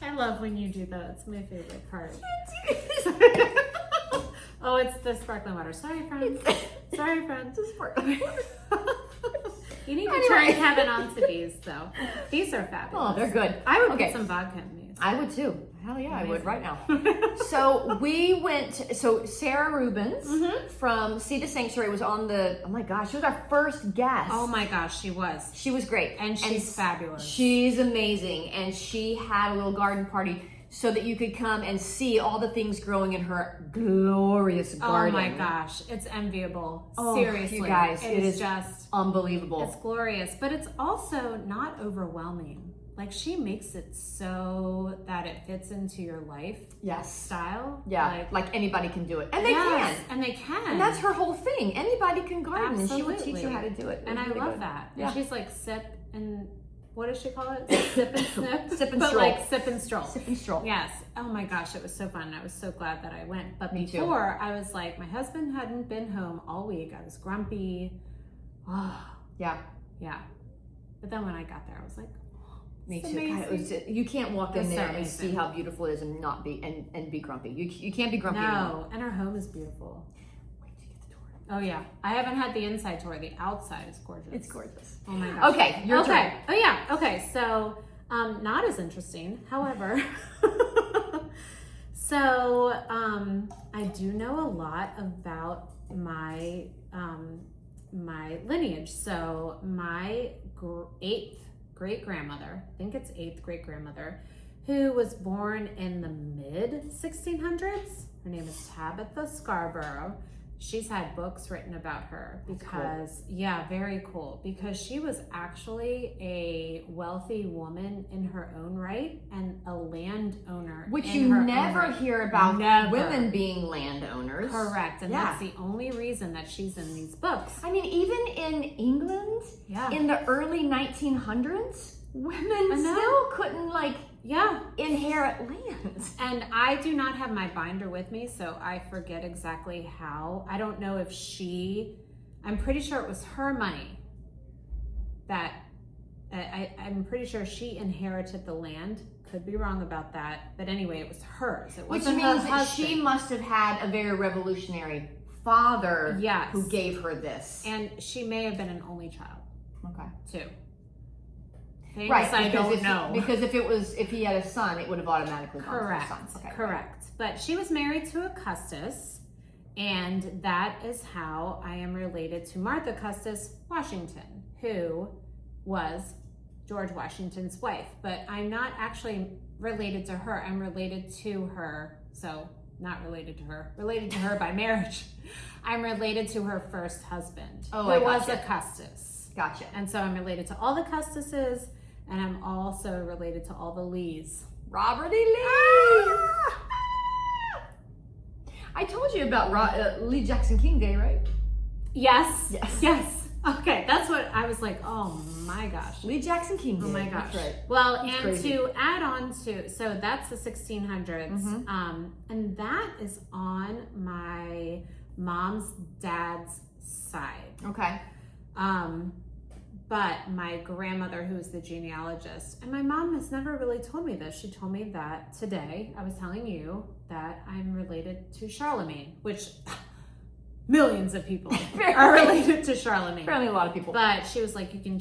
S2: I love when you do that. It's my favorite part. Oh, it's the sparkling water. Sorry, friends. Sorry, friends. You need to turn Kevin onto these, though. These are fabulous.
S1: Oh, they're good.
S2: I would
S1: Okay.
S2: put some vodka in these.
S1: I would too. Hell yeah, I would
S2: Amazing.
S1: right now. So we went, so Sarah Rubens from Seed to Sanctuary was on the, oh my gosh, she was our first guest.
S2: Oh my gosh, she was.
S1: She was great.
S2: And she's fabulous.
S1: She's amazing. And she had a little garden party so that you could come and see all the things growing in her glorious garden.
S2: Oh my gosh, it's enviable.
S1: Oh,
S2: Seriously.
S1: you guys,
S2: it is just
S1: unbelievable.
S2: It's glorious, but it's also not overwhelming. Like she makes it so that it fits into your life
S1: Yes.
S2: style.
S1: Yeah, like anybody can do it. And they
S2: Yes,
S1: can.
S2: and they can.
S1: And that's her whole thing. Anybody can garden and she will teach you
S2: Absolutely.
S1: how to do it. It
S2: And
S1: was
S2: I
S1: really
S2: love
S1: good.
S2: that.
S1: Yeah.
S2: And she's like sip and what does she call it? Sip and snip.
S1: Sip and
S2: but
S1: stroll.
S2: like sip and stroll.
S1: Sip and stroll.
S2: Yes. Oh my gosh, it was so fun. I was so glad that I went. But
S1: Me too.
S2: before, I was like, my husband hadn't been home all week. I was grumpy. Oh,
S1: Yeah.
S2: yeah. But then when I got there, I was like,
S1: Me
S2: it's
S1: too. God, it was
S2: amazing.
S1: just, you can't walk in
S2: It's so
S1: there and
S2: amazing.
S1: see how beautiful it is and not be and be grumpy. You can't be grumpy anymore.
S2: No, and our home is beautiful.
S1: Wait till you get the tour.
S2: Oh yeah, I haven't had the inside tour. The outside is gorgeous.
S1: It's gorgeous.
S2: Oh my gosh.
S1: Okay, your turn.
S2: Oh yeah. Okay. So, not as interesting. However, so I do know a lot about my my lineage. So my eighth great grandmother, I think it's eighth great grandmother, who was born in the mid 1600s. Her name is Tabitha Scarborough. She's had books written about her because, yeah, very cool. Because she was actually a wealthy woman in her own right and a landowner.
S1: Which
S2: in
S1: you
S2: her own
S1: never
S2: right.
S1: hear about
S2: Never.
S1: women being landowners.
S2: Correct. And
S1: Yeah.
S2: that's the only reason that she's in these books.
S1: I mean, even in England,
S2: Yeah.
S1: in the early 1900s, women
S2: I know.
S1: still couldn't like
S2: Yeah.
S1: inherit land.
S2: And I do not have my binder with me, so I forget exactly how. I don't know if I'm pretty sure it was her money that, I'm pretty sure she inherited the land. Could be wrong about that. But anyway, it was hers. It
S1: Which
S2: wasn't
S1: means
S2: her
S1: that
S2: husband.
S1: she must have had a very revolutionary father
S2: Yes.
S1: who gave her this.
S2: And she may have been an only child,
S1: Okay.
S2: too. Things
S1: Right,
S2: I don't
S1: if,
S2: know.
S1: because if he had a son, it would have automatically gone to
S2: Correct.
S1: the son. Okay.
S2: Correct. But she was married to Augustus, and that is how I am related to Martha Custis Washington, who was George Washington's wife. But I'm not actually related to her. I'm related to her. So not related to her. Related to her by marriage. I'm related to her first husband,
S1: Oh,
S2: who
S1: I
S2: was
S1: gotcha.
S2: a Custis.
S1: Gotcha.
S2: And so I'm related to all the Custises, and I'm also related to all the Lees.
S1: Robert E. Lee. I told you about Lee Jackson King Day, right?
S2: Yes.
S1: Yes.
S2: Yes. Okay, that's what I was like, oh my gosh.
S1: Lee Jackson King Day.
S2: Oh my gosh.
S1: That's right.
S2: Well,
S1: That's
S2: and
S1: crazy.
S2: to add on to, so that's the 1600s.
S1: Mhm.
S2: And that is on my mom's dad's side.
S1: Okay.
S2: But my grandmother, who is the genealogist, and my mom has never really told me this. She told me that today, I was telling you that I'm related to Charlemagne, which millions of people are related to Charlemagne.
S1: Apparently a lot of people.
S2: But she was like, you can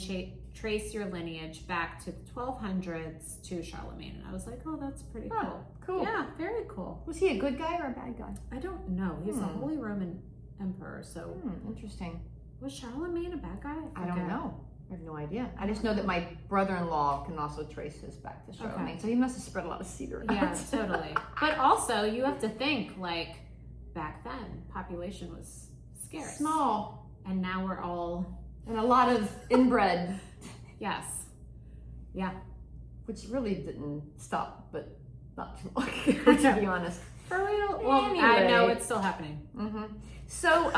S2: trace your lineage back to the 1200s to Charlemagne. And I was like, oh, that's pretty
S1: Huh,
S2: cool.
S1: cool.
S2: Yeah, very cool.
S1: Was he a good guy or a bad guy?
S2: I don't know. He's a Holy Roman Emperor, so
S1: Interesting.
S2: was Charlemagne a bad guy?
S1: I don't
S2: forget.
S1: know. I have no idea. I just know that my brother-in-law can also trace his back to Charlemagne.
S2: Okay.
S1: So he must have spread a lot of seed around.
S2: Yeah, totally. But also, you have to think, like, back then, population was scarce.
S1: Small.
S2: And now we're all...
S1: And a lot of inbred.
S2: Yes. Yeah.
S1: Which really didn't stop, but not too long ago, to be honest.
S2: For real? Well,
S1: Anyway.
S2: I know it's still happening.
S1: Mm-hmm. So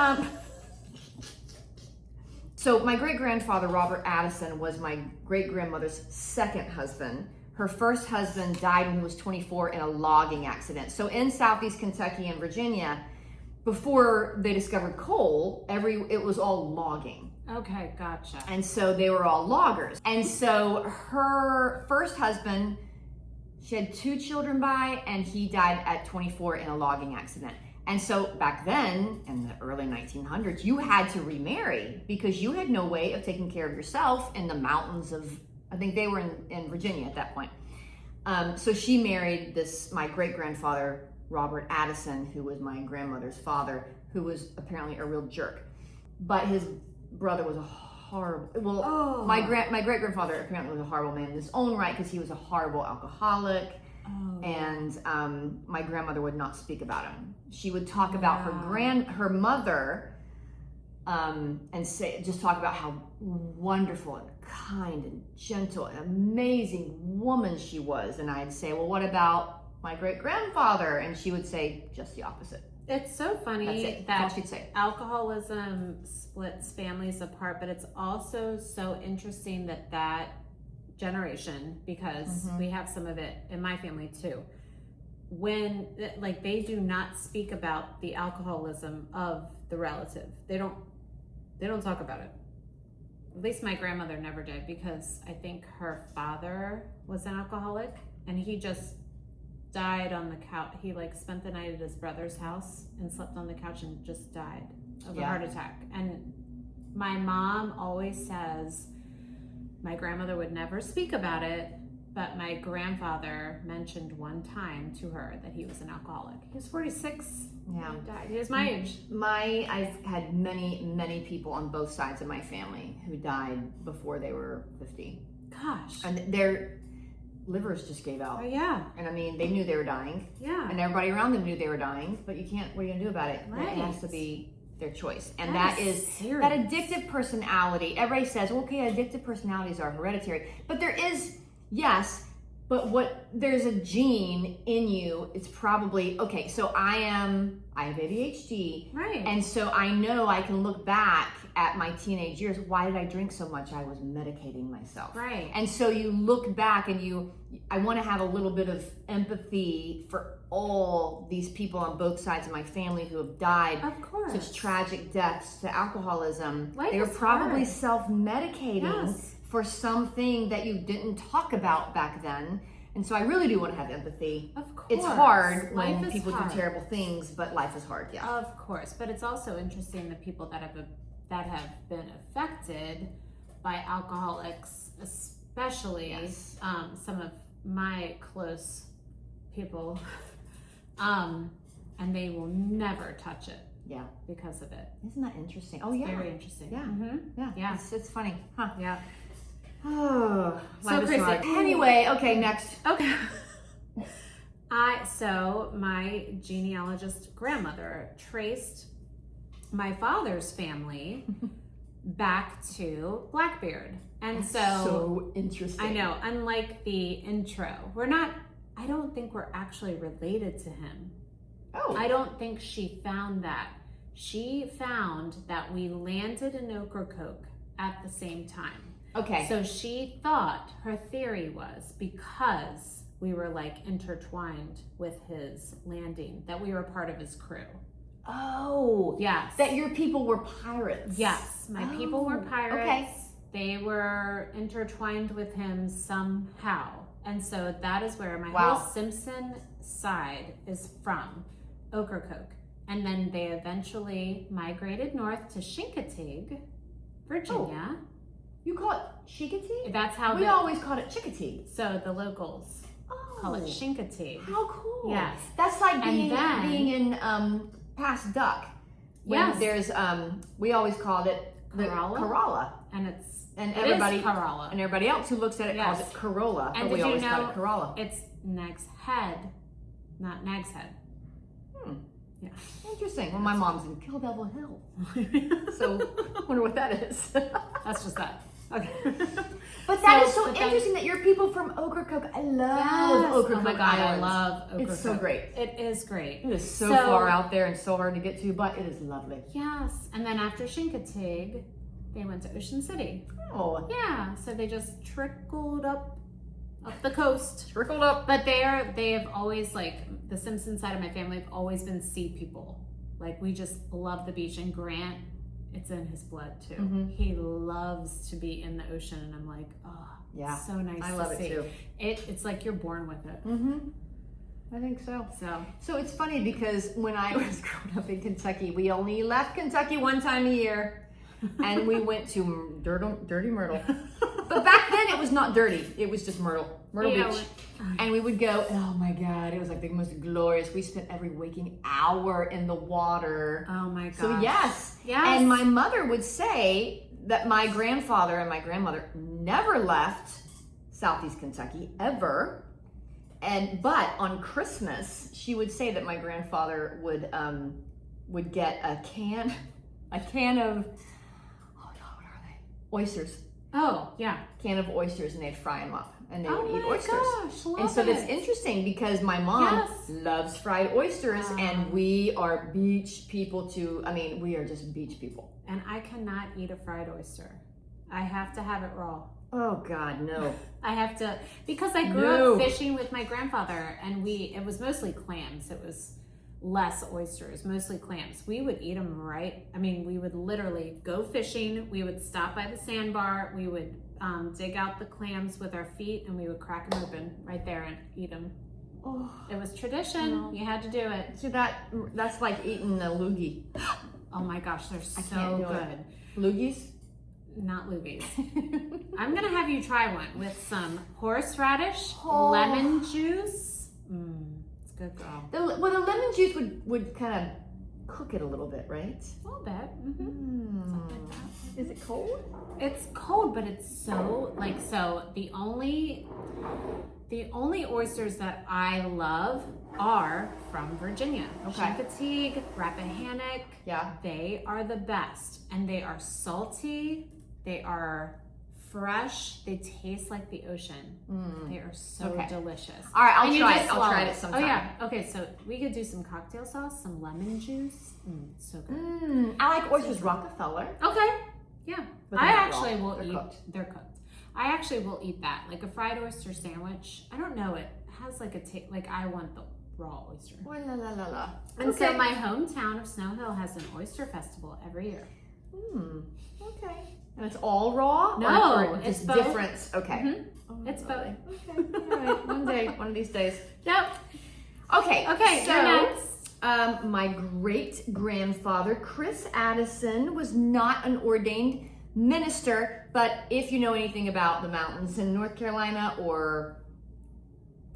S1: my great-grandfather, Robert Addison, was my great-grandmother's second husband. Her first husband died when he was 24 in a logging accident. So in Southeast Kentucky and Virginia, before they discovered coal, it was all logging.
S2: Okay, gotcha.
S1: And so they were all loggers. And so her first husband, she had 2 children by, and he died at 24 in a logging accident. And so back then, in the early 1900s, you had to remarry because you had no way of taking care of yourself in the mountains of, I think they were in Virginia at that point. So she married my great-grandfather, Robert Addison, who was my grandmother's father, who was apparently a real jerk. But his brother was a horrible, my great-grandfather apparently was a horrible man in his own right because he was a horrible alcoholic. And my grandmother would not speak about him. She would talk about her mother, and just talk about how wonderful and kind and gentle and amazing woman she was. And I'd say, well, what about my great-grandfather? And she would say just the opposite.
S2: It's so funny
S1: That's all
S2: that
S1: she'd say.
S2: alcoholism splits families apart, but it's also so interesting that generation, because we have some of it in my family too, when like they do not speak about the alcoholism of the relative. They don't talk about it. At least my grandmother never did, because I think her father was an alcoholic and he just died on the couch. He like spent the night at his brother's house and slept on the couch and just died of a heart attack. And my mom always says my grandmother would never speak about it, but my grandfather mentioned one time to her that he was an alcoholic. He was 46 when he died. He was my age.
S1: I've had many people on both sides of my family who died before they were 50.
S2: Gosh.
S1: And their livers just gave out.
S2: Oh, yeah.
S1: And I mean, they knew they were dying.
S2: Yeah.
S1: And everybody around them knew they were dying, but you can't, what are you gonna do about it?
S2: Right.
S1: It has to be their choice. And
S2: That
S1: that is
S2: serious.
S1: that addictive personality. Everybody says, okay, addictive personalities are hereditary. But there is, yes, but there's a gene in you. It's probably, okay, so I have ADHD.
S2: Right.
S1: And so I know I can look back at my teenage years. Why did I drink so much? I was medicating myself.
S2: Right.
S1: And so you look back and I want to have a little bit of empathy for all these people on both sides of my family who have died
S2: Of course.
S1: such tragic deaths to alcoholism.
S2: Life
S1: They were
S2: is
S1: probably
S2: hard.
S1: self-medicating
S2: Yes.
S1: for something that you didn't talk about back then. And so I really do want to have empathy.
S2: Of course.
S1: It's hard
S2: Life
S1: when
S2: is
S1: people
S2: hard.
S1: do terrible things, but life is hard, yeah.
S2: Of course, but it's also interesting the people that have been affected by alcoholics, especially
S1: Yes.
S2: some of my close people, and they will never touch it.
S1: Yeah.
S2: Because of it.
S1: Isn't that interesting? Oh,
S2: It's
S1: yeah.
S2: very interesting.
S1: Yeah.
S2: Mm-hmm.
S1: Yeah.
S2: Yeah.
S1: It's funny. Huh.
S2: Yeah.
S1: Oh,
S2: So
S1: life is
S2: crazy.
S1: hard. Anyway, okay, next.
S2: Okay. So my genealogist grandmother traced my father's family back to Blackbeard. And
S1: So interesting.
S2: I know, unlike the intro, I don't think we're actually related to him.
S1: Oh.
S2: I don't think she found that. She found that we landed in Ocracoke at the same time.
S1: Okay.
S2: So she thought, her theory was, because we were like intertwined with his landing, that we were part of his crew.
S1: Oh.
S2: Yes.
S1: That your people were pirates.
S2: Yes. My people were
S1: Oh,
S2: pirates.
S1: okay.
S2: They were intertwined with him somehow. And so that is where my
S1: Wow.
S2: whole Simpson side is from, Ocracoke. And then they eventually migrated north to Chincoteague, Virginia.
S1: You call it Chickatee?
S2: That's how
S1: We always called it Chickatee.
S2: so the locals call it Chincoteague.
S1: How cool.
S2: Yes.
S1: That's like
S2: And
S1: being
S2: then-
S1: in Past Duck. When
S2: Yes.
S1: there's we always called it
S2: Corolla?
S1: Corolla.
S2: And it's
S1: And
S2: it
S1: everybody
S2: is Corolla.
S1: and everybody else who looks at it calls
S2: Yes.
S1: it Corolla,
S2: And
S1: but we
S2: did you
S1: always call
S2: know
S1: it Corolla.
S2: It's Nag's Head, not Nag's Head. Yeah.
S1: Interesting. Well, my mom's in Kill Devil Hill, so I wonder what that is.
S2: That's just that. Okay.
S1: But that is
S2: So,
S1: so
S2: but then-
S1: interesting that you're people from Ocracoke. I love
S2: Yes.
S1: Ocracoke
S2: Oh my God, I
S1: Islands.
S2: love Ocracoke.
S1: It's so great.
S2: It is great.
S1: It is so far out there and so hard to get to, but it is lovely.
S2: Yes. And then after Chincoteague, they went to Ocean City.
S1: Oh,
S2: Yeah. So they just trickled up the coast.
S1: trickled up.
S2: But they have always, like, the Simpson side of my family have always been sea people. Like, we just love the beach. And Grant, it's in his blood too.
S1: Mhm.
S2: He loves to be in the ocean, and I'm like, oh,
S1: Yeah,
S2: so nice
S1: I
S2: to
S1: love
S2: see.
S1: it too.
S2: It's like you're born with it.
S1: Mm-hmm. I think so. So it's funny because when I was growing up in Kentucky, we only left Kentucky one time a year, and we went to Dirty Myrtle. But back then it was not dirty; it was just Myrtle
S2: Yeah,
S1: Beach. And we would go. Oh my God, it was like the most glorious. We spent every waking hour in the water.
S2: Oh my gosh.
S1: So yes. And my mother would say that my grandfather and my grandmother never left Southeast Kentucky ever. But on Christmas, she would say that my grandfather would get a can of, oh God, what are they? Oysters.
S2: Oh yeah.
S1: Can of oysters, and they'd fry them up, and they
S2: Oh
S1: would eat
S2: my
S1: oysters.
S2: gosh, love
S1: And so that's
S2: it.
S1: interesting because my mom
S2: Yes.
S1: loves fried oysters, and we are beach people too. I mean, we are just beach people.
S2: And I cannot eat a fried oyster. I have to have it raw.
S1: Oh God, no.
S2: I have to, because I grew
S1: No.
S2: up fishing with my grandfather, and it was mostly clams. It was less oysters, mostly clams. We would eat them right. I mean, we would literally go fishing. We would stop by the sandbar. We would dig out the clams with our feet, and we would crack them open right there and eat them.
S1: Oh,
S2: It was tradition.
S1: No.
S2: You had to do it.
S1: so that's like eating a loogie.
S2: Oh my gosh, they're
S1: can't
S2: so
S1: do it.
S2: good.
S1: Loogies?
S2: Not loogies. I'm gonna have you try one with some horseradish,
S1: Oh.
S2: lemon juice. It's good, girl.
S1: The lemon juice would kind of cook it a little bit, right?
S2: A little bit. Something like that.
S1: Is it cold?
S2: It's cold, but it's so the only oysters that I love are from Virginia.
S1: Okay.
S2: Chincoteague, Rappahannock.
S1: Yeah.
S2: They are the best, and they are salty. They are fresh. They taste like the ocean. They are so
S1: Okay.
S2: delicious.
S1: All right, I'll
S2: And you
S1: try
S2: just
S1: it. I'll
S2: swallow
S1: try it sometime.
S2: Oh yeah. Okay, so we could do some cocktail sauce, some lemon juice. It's so good.
S1: I like oysters Rockefeller.
S2: Okay. Yeah.
S1: But
S2: I
S1: they're not
S2: actually
S1: raw.
S2: will
S1: They're
S2: eat.
S1: cooked.
S2: They're cooked. I actually will eat that, like a fried oyster sandwich. I don't know. It has like a taste. Like I want the raw oyster.
S1: Oh, la la la la.
S2: And so my hometown of Snow Hill has an oyster festival every year.
S1: Okay. And it's all raw?
S2: No,
S1: or
S2: it's
S1: just
S2: both.
S1: different. Okay.
S2: Mhm.
S1: Oh,
S2: It's
S1: lovely.
S2: both.
S1: Okay. All right. One of these days.
S2: Yep.
S1: Okay.
S2: Okay.
S1: So,
S2: You're next.
S1: my great grandfather, Chris Addison, was not an ordained minister, but if you know anything about the mountains in North Carolina or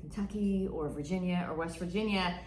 S1: Kentucky or Virginia or West Virginia,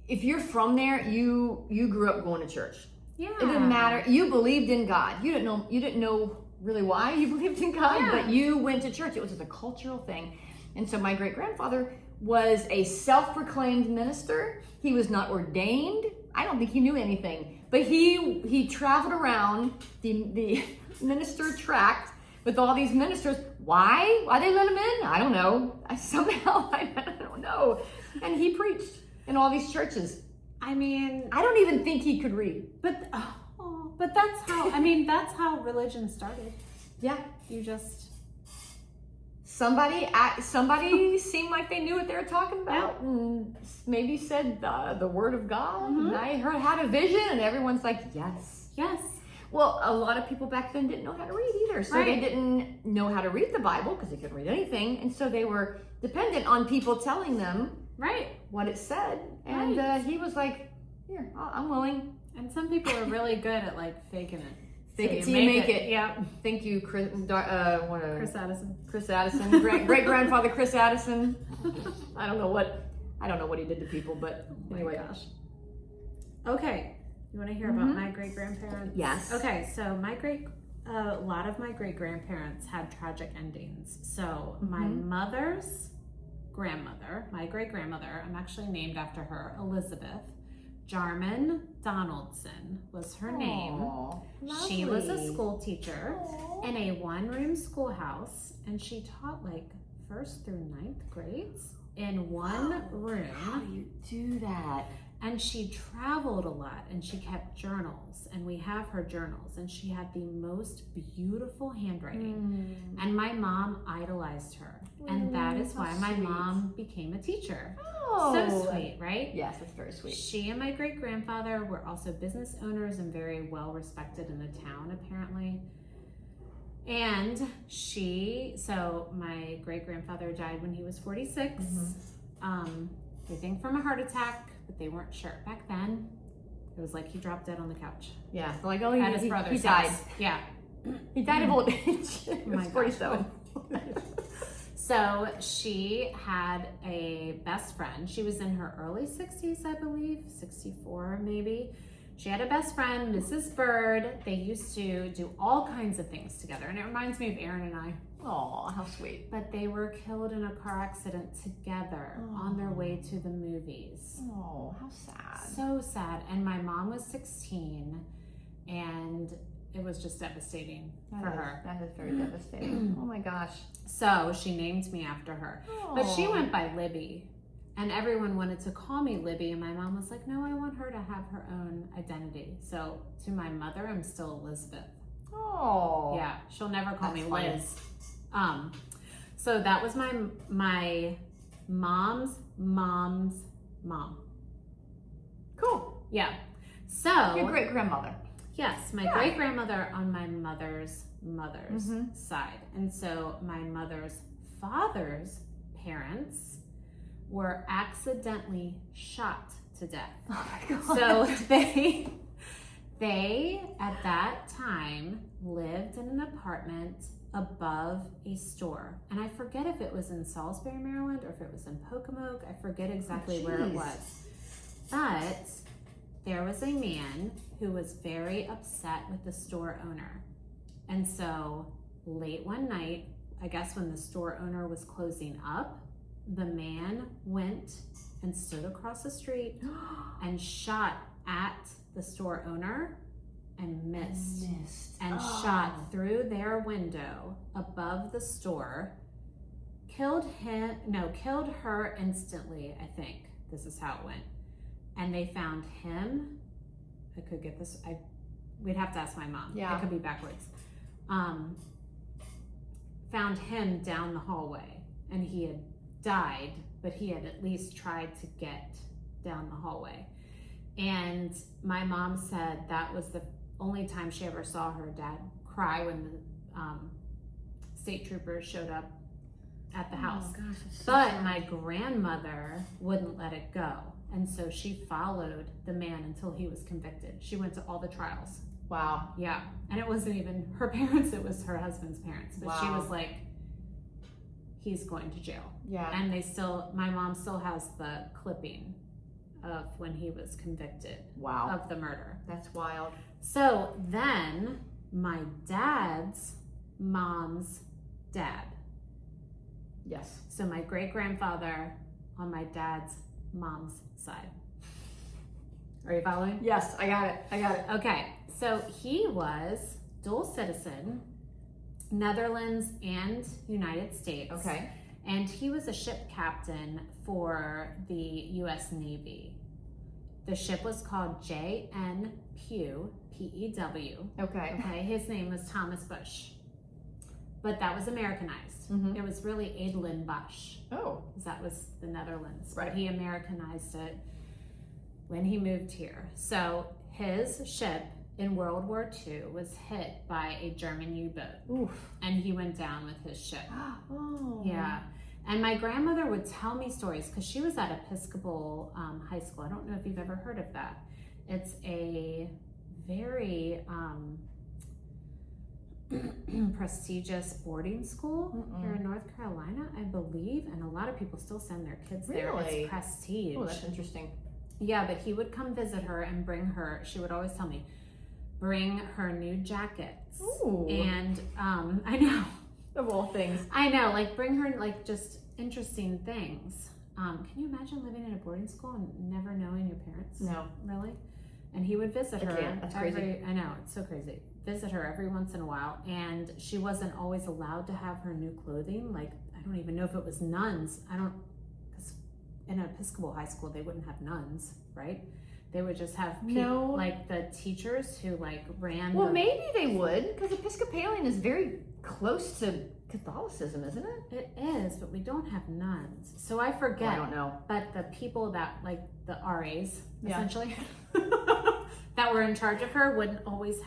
S1: if you're from there, you grew up going to church.
S2: Yeah.
S1: It didn't matter. You believed in God. You didn't know really why you believed in God,
S2: Yeah.
S1: but you went to church. It was just a cultural thing. And so my great grandfather was a self-proclaimed minister. He was not ordained. I don't think he knew anything, but he traveled around the minister tract with all these ministers. Why they let him in? I don't know. I don't know. And he preached in all these churches.
S2: I mean,
S1: I don't even think he could read.
S2: but that's how. I mean, that's how religion started.
S1: Yeah.
S2: You just.
S1: Somebody seemed like they knew what they were talking about, and maybe said the word of God. And I had a vision, and everyone's like, yes.
S2: Yes.
S1: Well, a lot of people back then didn't know how to read either, so they didn't know how to read the Bible because they couldn't read anything, and so they were dependent on people telling them
S2: Right.
S1: what it said. And he was like, "Here, I'm willing."
S2: And some people are really good at like faking it.
S1: Fake it till you make it.
S2: Yeah.
S1: Thank you, Chris
S2: Addison.
S1: Chris Addison, great grandfather Chris Addison. I don't know what he did to people, but anyway.
S2: Oh my gosh. Okay. You want to hear about my great-grandparents?
S1: Yes.
S2: Okay, so a lot of my great-grandparents had tragic endings. So my mother's grandmother, my great-grandmother, I'm actually named after her, Elizabeth Jarman Donaldson was her name. She was a school teacher in a one-room schoolhouse, and she taught like 1st through 9th grades in one room.
S1: How do you do that?
S2: And she traveled a lot, and she kept journals, and we have her journals, and she had the most beautiful handwriting. And my mom idolized her, and that is why my mom became a teacher. So sweet, right?
S1: Yes, that's very sweet.
S2: She and my great-grandfather were also business owners and very well respected in the town, apparently. And so my great-grandfather died when he was 46. They think from a heart attack, but they weren't sure. Back then, it was like he dropped dead on the couch.
S1: Yeah, like at
S2: his brother's
S1: he died.
S2: house. Yeah.
S1: He died of old age. He was 47.
S2: So she had a best friend. She was in her early 60s, I believe, 64 maybe. She had a best friend, Mrs. Bird. They used to do all kinds of things together, and it reminds me of Aaron and I.
S1: Oh, how sweet.
S2: But they were killed in a car accident together on their way to the movies.
S1: Oh, how sad.
S2: So sad. And my mom was 16, and it was just devastating for her.
S1: That is very devastating. Oh my gosh.
S2: So she named me after her. But she went by Libby. And everyone wanted to call me Libby, and my mom was like, no, I want her to have her own identity. So to my mother, I'm still Elizabeth.
S1: Oh.
S2: Yeah, she'll never call me
S1: funny.
S2: Liz. So that was my mom's mom.
S1: Cool.
S2: Yeah. So
S1: Your great grandmother.
S2: yes, my great grandmother on my mother's side. And so my mother's father's parents were accidentally shot to death.
S1: Oh my God.
S2: So they at that time lived in an apartment above a store. And I forget if it was in Salisbury, Maryland, or if it was in Pocomoke. I forget exactly where it was. But there was a man who was very upset with the store owner. And so late one night, I guess when the store owner was closing up, the man went and stood across the street and shot at the store owner and missed. And shot through their window above the store, killed her instantly, I think. This is how it went. And they found him. I could get this. We'd have to ask my mom.
S1: Yeah.
S2: I could be backwards. Found him down the hallway, and he had died, but he had at least tried to get down the hallway. And my mom said that was the only time she ever saw her dad cry when the state troopers showed up at the house.
S1: Gosh, that's so
S2: But
S1: sad.
S2: my grandmother wouldn't let it go. And so she followed the man until he was convicted. She went to all the trials.
S1: Wow.
S2: Yeah. And it wasn't even her parents, it was her husband's parents. But she was like, he's going to jail.
S1: Yeah.
S2: And my mom still has the clipping of when he was convicted of the murder.
S1: That's wild.
S2: So then my dad's mom's dad.
S1: Yes.
S2: So my great grandfather on my dad's mom's side. Are you following?
S1: Yes, I got it.
S2: Okay, so he was dual citizen, Netherlands and United States.
S1: Okay.
S2: And he was a ship captain for the U.S. Navy. The ship was called J.N. Pew, P-E-W.
S1: Okay.
S2: Okay, his name was Thomas Bush. But that was Americanized.
S1: Mhm.
S2: It was really Edelin Bush,
S1: Oh.
S2: because that was the Netherlands.
S1: Right.
S2: But he Americanized it when he moved here. So his ship in World War II was hit by a German U-boat.
S1: Oof.
S2: And he went down with his ship.
S1: Oh.
S2: Yeah. And my grandmother would tell me stories because she was at Episcopal High School. I don't know if you've ever heard of that. It's a very prestigious boarding school here in North Carolina, I believe. And a lot of people still send their kids there.
S1: Really?
S2: It's prestige.
S1: Oh, that's interesting.
S2: Yeah, but he would come visit her and bring her, she would always tell me, bring her new jackets.
S1: Ooh.
S2: And I know.
S1: Of all things.
S2: I know, like bring her like just interesting things. Can you imagine living in a boarding school and never knowing your parents?
S1: No.
S2: Really? And he would visit her.
S1: can't. That's crazy.
S2: I know, it's so crazy. Visit her every once in a while. And she wasn't always allowed to have her new clothing. Like, I don't even know if it was nuns. Because in an Episcopal high school, they wouldn't have nuns, right? They would just have people, like the teachers who like ran.
S1: Well, maybe they would, because Episcopalian is very close to Catholicism, isn't it?
S2: It is, but we don't have nuns. So I forget.
S1: I don't know.
S2: But the people that, like the RAs,
S1: Yeah.
S2: essentially, that were in charge of her wouldn't always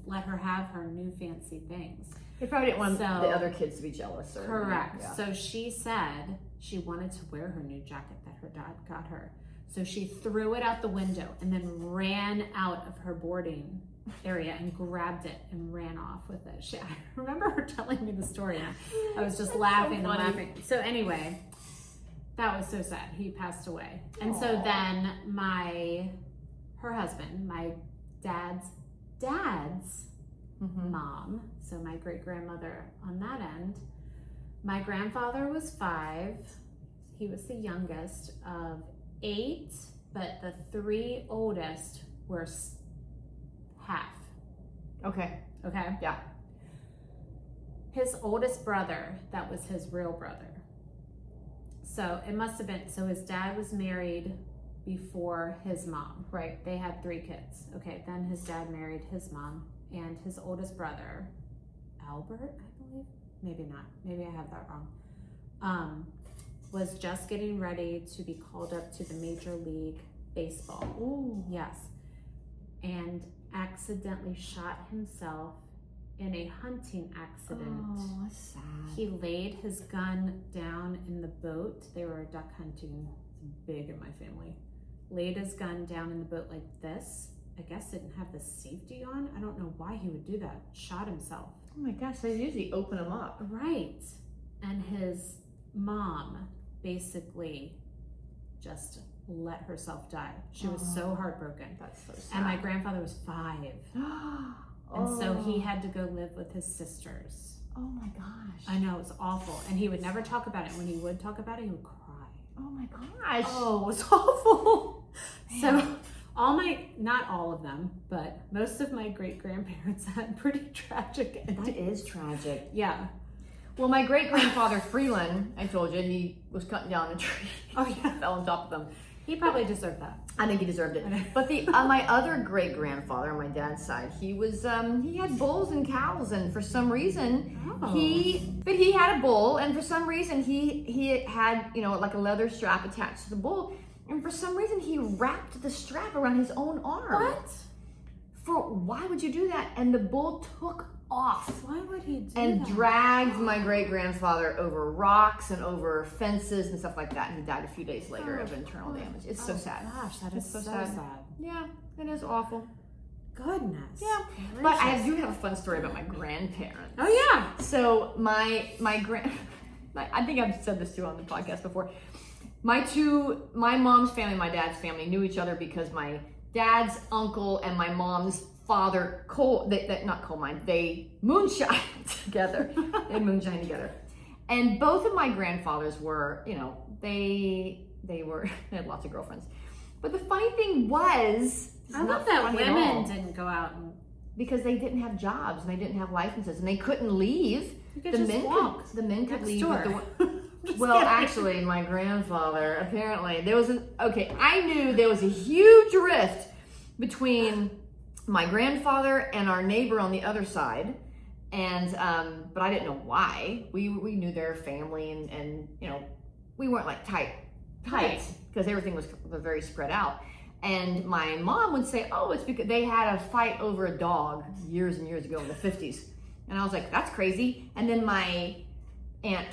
S2: let her have her new fancy things.
S1: They probably didn't want the other kids to be jealous. Or,
S2: Correct.
S1: Yeah.
S2: So she said she wanted to wear her new jacket that her dad got her. So she threw it out the window and then ran out of her boarding area and grabbed it and ran off with it. I remember her telling me the story and I was just laughing and laughing. So anyway, that was so sad. He passed away. And so then her husband, my dad's mom, so my great-grandmother on that end, my grandfather was 5. He was the youngest of 8, but the 3 oldest were half.
S1: Okay.
S2: Okay?
S1: Yeah.
S2: His oldest brother, that was his real brother. So it must have been, so his dad was married before his mom.
S1: Right.
S2: They had 3 kids. Okay, then his dad married his mom and his oldest brother, Albert, I believe. Maybe not. Maybe I have that wrong. Was just getting ready to be called up to the Major League Baseball.
S1: Ooh.
S2: Yes. And accidentally shot himself in a hunting accident.
S1: Oh, that's sad.
S2: He laid his gun down in the boat. They were duck hunting. It's big in my family. Laid his gun down in the boat like this. I guess didn't have the safety on. I don't know why he would do that. Shot himself.
S1: Oh my gosh, they usually open them up.
S2: Right. And his mom basically just let herself die. She was so heartbroken.
S1: That's so sad.
S2: And my grandfather was 5. And so he had to go live with his sisters.
S1: Oh my gosh.
S2: I know, it was awful. And he would never talk about it. When he would talk about it, he would cry.
S1: Oh my gosh.
S2: Oh, it was awful. So not all of them, but most of my great-grandparents had pretty tragic endings.
S1: That is tragic.
S2: Yeah.
S1: Well, my great-grandfather Freeland, I told you, he was cutting down a tree.
S2: Oh yeah.
S1: Fell on top of them.
S2: He probably deserved that.
S1: I think he deserved it. But my other great-grandfather on my dad's side, he had bulls and cows, and for some reason he had a bull, and for some reason he had like a leather strap attached to the bull, and for some reason he wrapped the strap around his own arm.
S2: What?
S1: Why would you do that? And the bull took off.
S2: Why would he do
S1: and
S2: that?
S1: dragged my great-grandfather over rocks and over fences and stuff like that. And he died a few days later of internal damage. It's so sad.
S2: Gosh, that is so sad.
S1: Yeah, it is awful.
S2: Goodness.
S1: Yeah,
S2: gracious.
S1: but I do have a fun story about my grandparents.
S2: Oh yeah.
S1: So I think I've said this too on the podcast before. My mom's family, my dad's family knew each other because my dad's uncle and my mom's father they moonshine together. They moonshine together. And both of my grandfathers were, they had lots of girlfriends. But the funny thing was,
S2: I love that women didn't go out and
S1: because they didn't have jobs and they didn't have licenses and they couldn't leave.
S2: The men
S1: could leave. Well, actually, my grandfather, apparently, I knew there was a huge rift between my grandfather and our neighbor on the other side. And, but I didn't know why. We knew their family and we weren't like tight because everything was very spread out. And my mom would say, oh, it's because they had a fight over a dog years and years ago in the 50s. And I was like, that's crazy. And then my aunt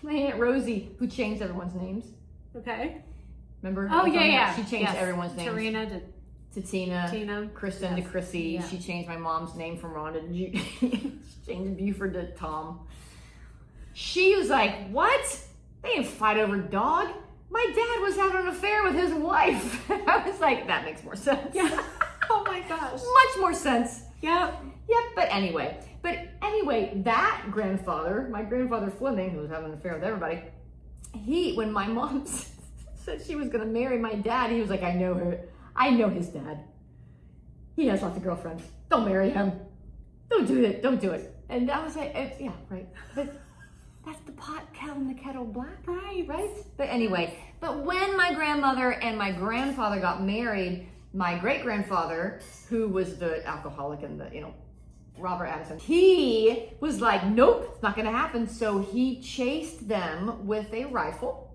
S1: Rosie, who changed everyone's names.
S2: Okay.
S1: Remember?
S2: Oh, yeah.
S1: She changed everyone's names.
S2: Tarina
S1: to Tina. Kristen to Chrissy. Yeah. She changed my mom's name from Rhonda to she changed Buford to Tom. She was like, what? They didn't fight over a dog. my dad was having an affair with his wife. I was like, that makes more sense.
S2: Yeah. Oh my gosh.
S1: Much more sense.
S2: Yep.
S1: Yep, but anyway, that grandfather, my grandfather Fleming, who was having an affair with everybody, when my mom said she was going to marry my dad, he was like, I know her. I know his dad. He has lots of girlfriends. Don't marry him. Don't do it. Don't do it. And I was like, yeah, right. But that's the pot calling the kettle black, right? But anyway, but when my grandmother and my grandfather got married, my great-grandfather, who was the alcoholic and Robert Addison, he was like, nope, it's not going to happen. So he chased them with a rifle.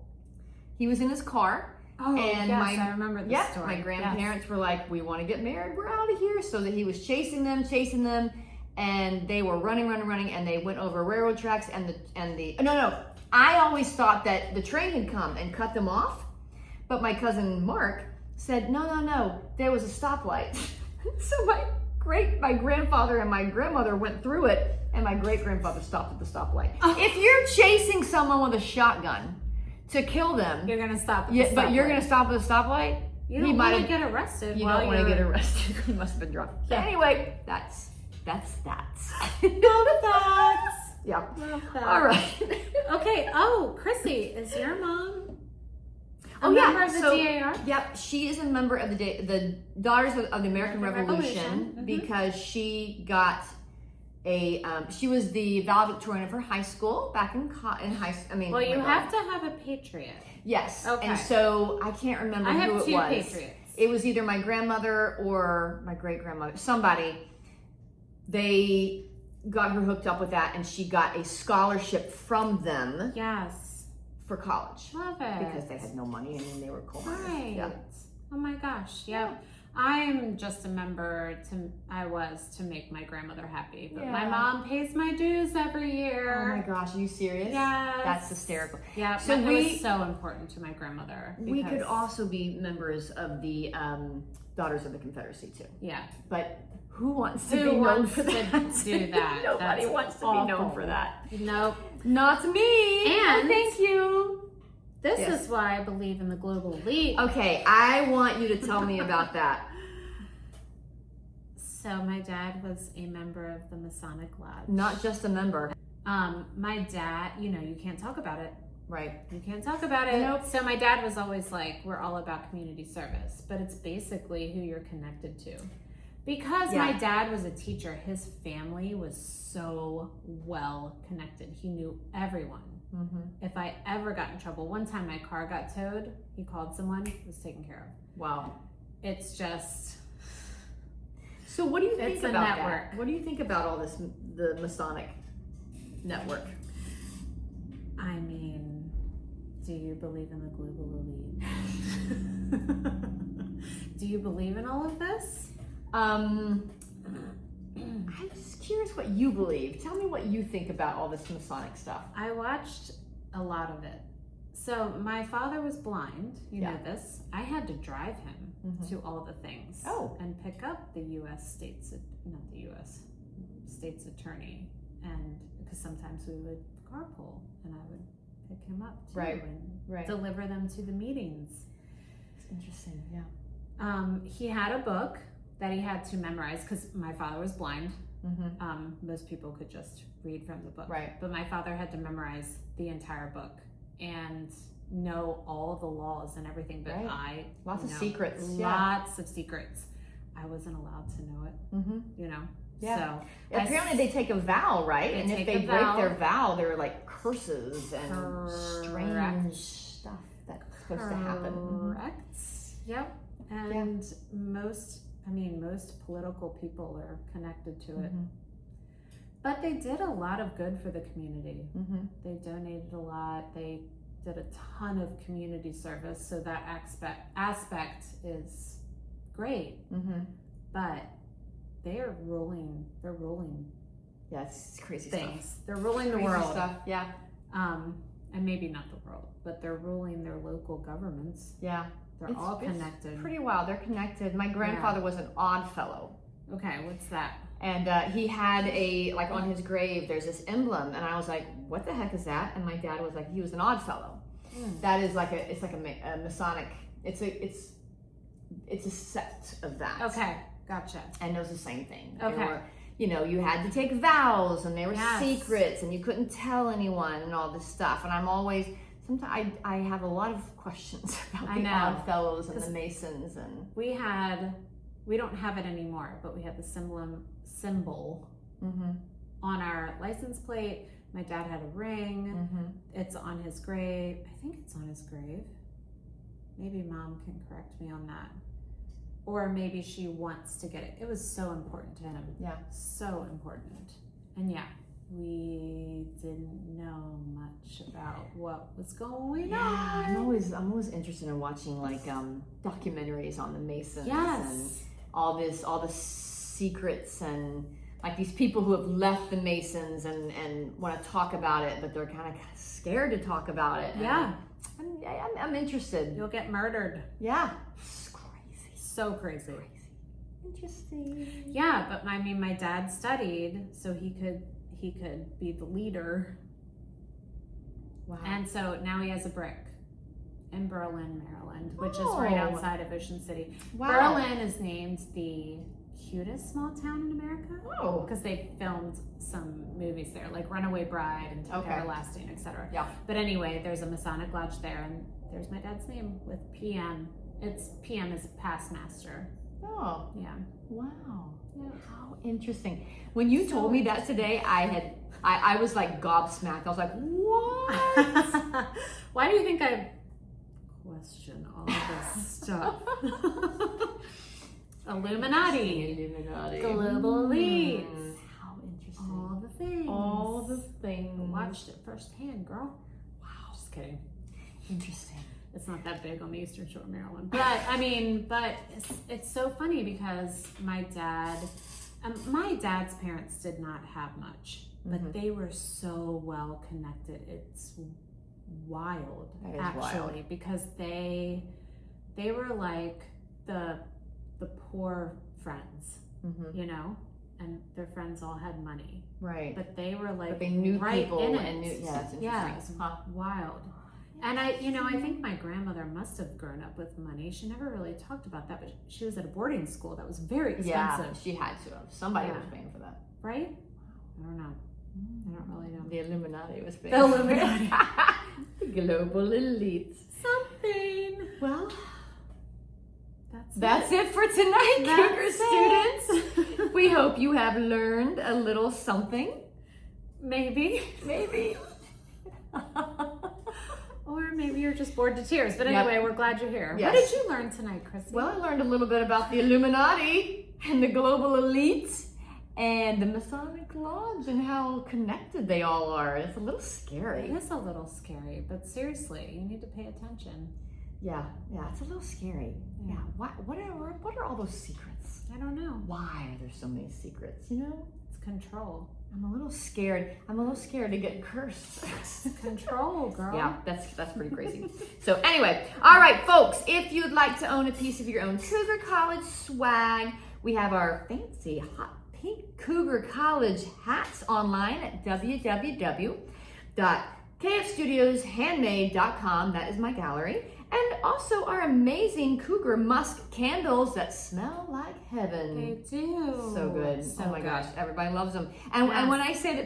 S1: He was in his car.
S2: Oh,
S1: and
S2: yes, I remember this story.
S1: My grandparents were like, we want to get married. We're out of here. So that he was chasing them. And they were running. And they went over railroad tracks no. I always thought that the train had come and cut them off. But my cousin Mark said, no, there was a stoplight. So my grandfather and my grandmother went through it, and my great-grandfather stopped at the stoplight. Oh. If you're chasing someone with a shotgun to kill them,
S2: you're going to stop at the stoplight.
S1: But you're going to stop at the stoplight?
S2: You don't want to get arrested.
S1: You don't want to get arrested. You must have been drunk. Yeah. Anyway, that's that.
S2: Love that.
S1: Yeah.
S2: Love that.
S1: All right.
S2: Okay. Oh, Chrissy, is your mom
S1: a
S2: member of the DAR?
S1: Yep, she is a member of the Daughters of the American Revolution. Mm-hmm. Because she got she was the valedictorian of her high school back in high school.
S2: Well, you have to have a patriot.
S1: Yes.
S2: Okay.
S1: And so I can't remember who it was.
S2: I have two patriots.
S1: It was either my grandmother or my great-grandmother. Somebody. They got her hooked up with that, and she got a scholarship from them.
S2: Yes.
S1: For college.
S2: Love it.
S1: Because they had no money and they were coal miners.
S2: Right.
S1: Yeah.
S2: Oh my gosh. Yeah. I'm just a member to make my grandmother happy. But my mom pays my dues every year.
S1: Oh my gosh, are you serious?
S2: Yes.
S1: That's hysterical.
S2: Yeah. So it was so important to my grandmother.
S1: We could also be members of the Daughters of the Confederacy too.
S2: Yeah.
S1: But who wants to be known for that?
S2: Do that.
S1: Nobody wants to be known for that.
S2: Nope.
S1: Not me.
S2: And
S1: thank you.
S2: This is why I believe in the global elite.
S1: Okay, I want you to tell me about that.
S2: So my dad was a member of the Masonic Lodge.
S1: Not just a member.
S2: My dad, you can't talk about it.
S1: Right.
S2: You can't talk about it.
S1: Nope.
S2: So my dad was always like, we're all about community service, but it's basically who you're connected to. Because my dad was a teacher, his family was so well connected. He knew everyone. Mm-hmm. If I ever got in trouble, one time my car got towed, he called someone, it was taken care of.
S1: Wow.
S2: It's just...
S1: So what do you think about
S2: network.
S1: that? What do you think about all this, the Masonic network?
S2: I mean, do you believe in the global elite? Do you believe in all of this?
S1: I'm just curious what you believe. Tell me what you think about all this Masonic stuff.
S2: I watched a lot of it. So my father was blind, you know this. I had to drive him to all the things. And pick up the state's attorney. And because sometimes we would carpool and I would pick him up too and deliver them to the meetings.
S1: It's interesting, yeah.
S2: He had a book that he had to memorize because my father was blind. Mm-hmm. Most people could just read from the book.
S1: Right.
S2: But my father had to memorize the entire book and know all the laws and everything. But
S1: lots of secrets.
S2: Lots of secrets. I wasn't allowed to know it. Mm-hmm.
S1: Yeah.
S2: So
S1: apparently they take a vow, right? And if they break their vow, there are like curses and strange stuff that's supposed to happen.
S2: Correct. Yep. And most political people are connected to it. But they did a lot of good for the community. They donated a lot. They did a ton of community service. So that aspect is great. But they're ruling.
S1: Yeah, it's crazy
S2: things.
S1: Stuff.
S2: They're ruling the
S1: crazy
S2: world.
S1: Stuff. Yeah.
S2: And maybe not the world, but they're ruling their local governments.
S1: Yeah.
S2: They're all connected.
S1: It's pretty wild. They're connected. My grandfather was an odd fellow.
S2: Okay, what's that?
S1: And he had on his grave, there's this emblem. And I was like, what the heck is that? And my dad was like, he was an odd fellow. That is like a Masonic. It's a sect of that.
S2: Okay, gotcha.
S1: And it was the same thing.
S2: Okay.
S1: Or, you had to take vows, and they were
S2: Yes.
S1: secrets, and you couldn't tell anyone, and all this stuff. And I'm always, sometimes I have a lot of questions about the Odd Fellows and the Masons, and
S2: we don't have it anymore, but we had the symbol on our license plate. My dad had a ring. It's on his grave. I think it's on his grave. Maybe Mom can correct me on that. Or maybe she wants to get it. It was so important to him.
S1: Yeah.
S2: So important. And yeah, we didn't know much about what was going on.
S1: I'm always interested in watching like documentaries on the Masons and all the secrets, and like these people who have left the Masons and want to talk about it, but they're kind of scared to talk about it.
S2: Yeah.
S1: I'm interested.
S2: You'll get murdered.
S1: Yeah. It's crazy.
S2: So crazy.
S1: Interesting.
S2: Yeah, but my dad studied so he could be the leader.
S1: Wow.
S2: And so now he has a brick in Berlin, Maryland, which is right outside of Ocean City.
S1: Wow.
S2: Berlin is named the cutest small town in America.
S1: Oh.
S2: Because they filmed some movies there, like Runaway Bride and Everlasting, etc.
S1: Yeah.
S2: But anyway, there's a Masonic lodge there, and there's my dad's name with PM. PM is past master.
S1: Oh.
S2: Yeah.
S1: Wow.
S2: Yeah.
S1: How interesting. When you told me that today, I was like gobsmacked. I was like, what?
S2: Why do you think I question all this stuff? Illuminati. Global elites.
S1: How interesting.
S2: All the things.
S1: All the things.
S2: I watched it firsthand, girl.
S1: Wow.
S2: Just kidding.
S1: Interesting.
S2: It's not that big on the Eastern Shore of Maryland. But it's so funny because my dad's parents did not have much, but they were so well connected. It's wild, actually, because they were like the poor friends, and their friends all had money.
S1: Right.
S2: But they were like,
S1: but they knew
S2: right
S1: people
S2: in it.
S1: and knew, that's interesting.
S2: Yeah, it was wild. And I think my grandmother must have grown up with money. She never really talked about that, but she was at a boarding school that was very expensive.
S1: Yeah, she had to have. Somebody was paying for that.
S2: Right? I don't know. I don't really know.
S1: The Illuminati was paying
S2: The Illuminati.
S1: The global elites.
S2: Something.
S1: Well,
S2: that's
S1: it for tonight, Cougar
S2: students.
S1: students. We hope you have learned a little something.
S2: Maybe. Or maybe you're just bored to tears. But anyway, we're glad you're here.
S1: Yes.
S2: What did you learn tonight, Chrissy?
S1: Well, I learned a little bit about the Illuminati and the global elites and the Masonic Lodge and how connected they all are. It's a little scary.
S2: It is a little scary, but seriously, you need to pay attention.
S1: Yeah, it's a little scary. Yeah. What are all those secrets?
S2: I don't know.
S1: Why are there so many secrets?
S2: It's control.
S1: I'm a little scared. to get cursed.
S2: Control, girl.
S1: Yeah, that's pretty crazy. So anyway, all right, folks, if you'd like to own a piece of your own Cougar College swag, we have our fancy hot pink Cougar College hats online at www.kfstudioshandmade.com. That is my gallery. And also our amazing Cougar Musk candles that smell like heaven.
S2: They do.
S1: So good.
S2: So
S1: oh my
S2: good.
S1: gosh, everybody loves them. And when I say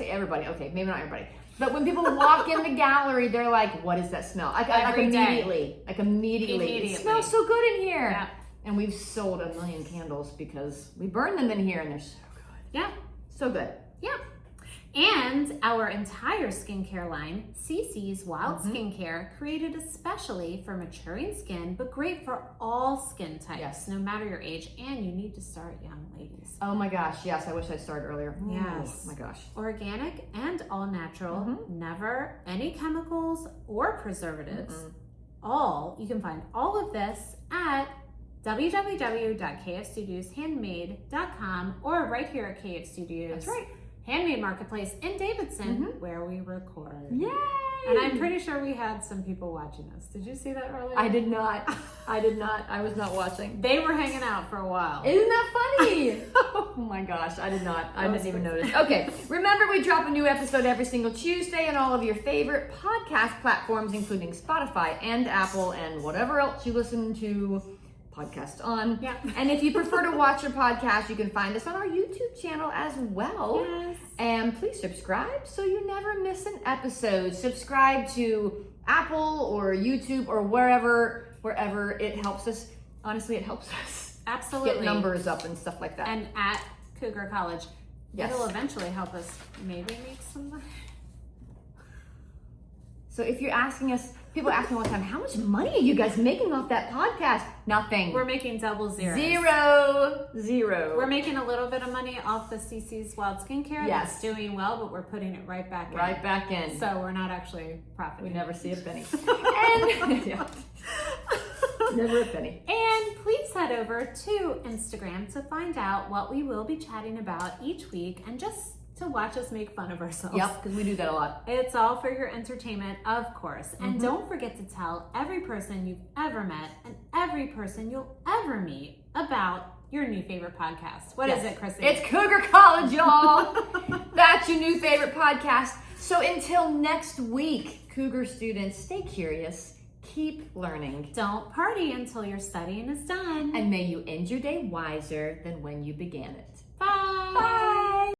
S1: everybody, okay, maybe not everybody, but when people walk in the gallery, they're like, what is that smell? Like immediately. It smells so good in here.
S2: Yeah.
S1: And we've sold 1 million candles because we burn them in here and they're so good.
S2: Yeah.
S1: So good.
S2: Yeah. And our entire skincare line, CC's Wild Skincare, created especially for maturing skin, but great for all skin types, no matter your age. And you need to start young, ladies.
S1: Oh my gosh, yes, I wish I'd started earlier.
S2: Yes.
S1: Oh my gosh.
S2: Organic and all natural, never any chemicals or preservatives. You can find all of this at www.kfstudioshandmade.com or right here at KF Studios.
S1: That's right.
S2: Handmade Marketplace in Davidson, where we record.
S1: Yay!
S2: And I'm pretty sure we had some people watching us. Did you see that earlier?
S1: I did not. I was not watching.
S2: They were hanging out for a while.
S1: Isn't that funny? Oh my gosh, I did not. I didn't even notice. Okay, remember we drop a new episode every single Tuesday on all of your favorite podcast platforms, including Spotify and Apple and whatever else you listen to podcast on.
S2: Yeah.
S1: And if you prefer to watch your podcast, you can find us on our YouTube channel as well.
S2: Yes.
S1: And please subscribe so you never miss an episode. Subscribe to Apple or YouTube or wherever it helps us. Honestly, it helps us
S2: Absolutely.
S1: get numbers up and stuff like that.
S2: And at Cougar College.
S1: Yes.
S2: It'll eventually help us maybe make some money.
S1: So if you're asking us, people ask me all the time, how much money are you guys making off that podcast? Nothing.
S2: We're making double zeros.
S1: Zero.
S2: We're making a little bit of money off the CC's Wild Skincare.
S1: Yes.
S2: That's doing well, but we're putting it right back in.
S1: Right back in.
S2: So we're not actually profiting.
S1: We never see a penny. And yeah. Never a penny.
S2: And please head over to Instagram to find out what we will be chatting about each week and just to watch us make fun of ourselves.
S1: Yep, because we do that a lot.
S2: It's all for your entertainment, of course. And don't forget to tell every person you've ever met and every person you'll ever meet about your new favorite podcast. What is it, Chrissy?
S1: It's Cougar College, y'all. That's your new favorite podcast. So until next week, Cougar students, stay curious, keep learning.
S2: Don't party until your studying is done.
S1: And may you end your day wiser than when you began it.
S2: Bye.
S1: Bye.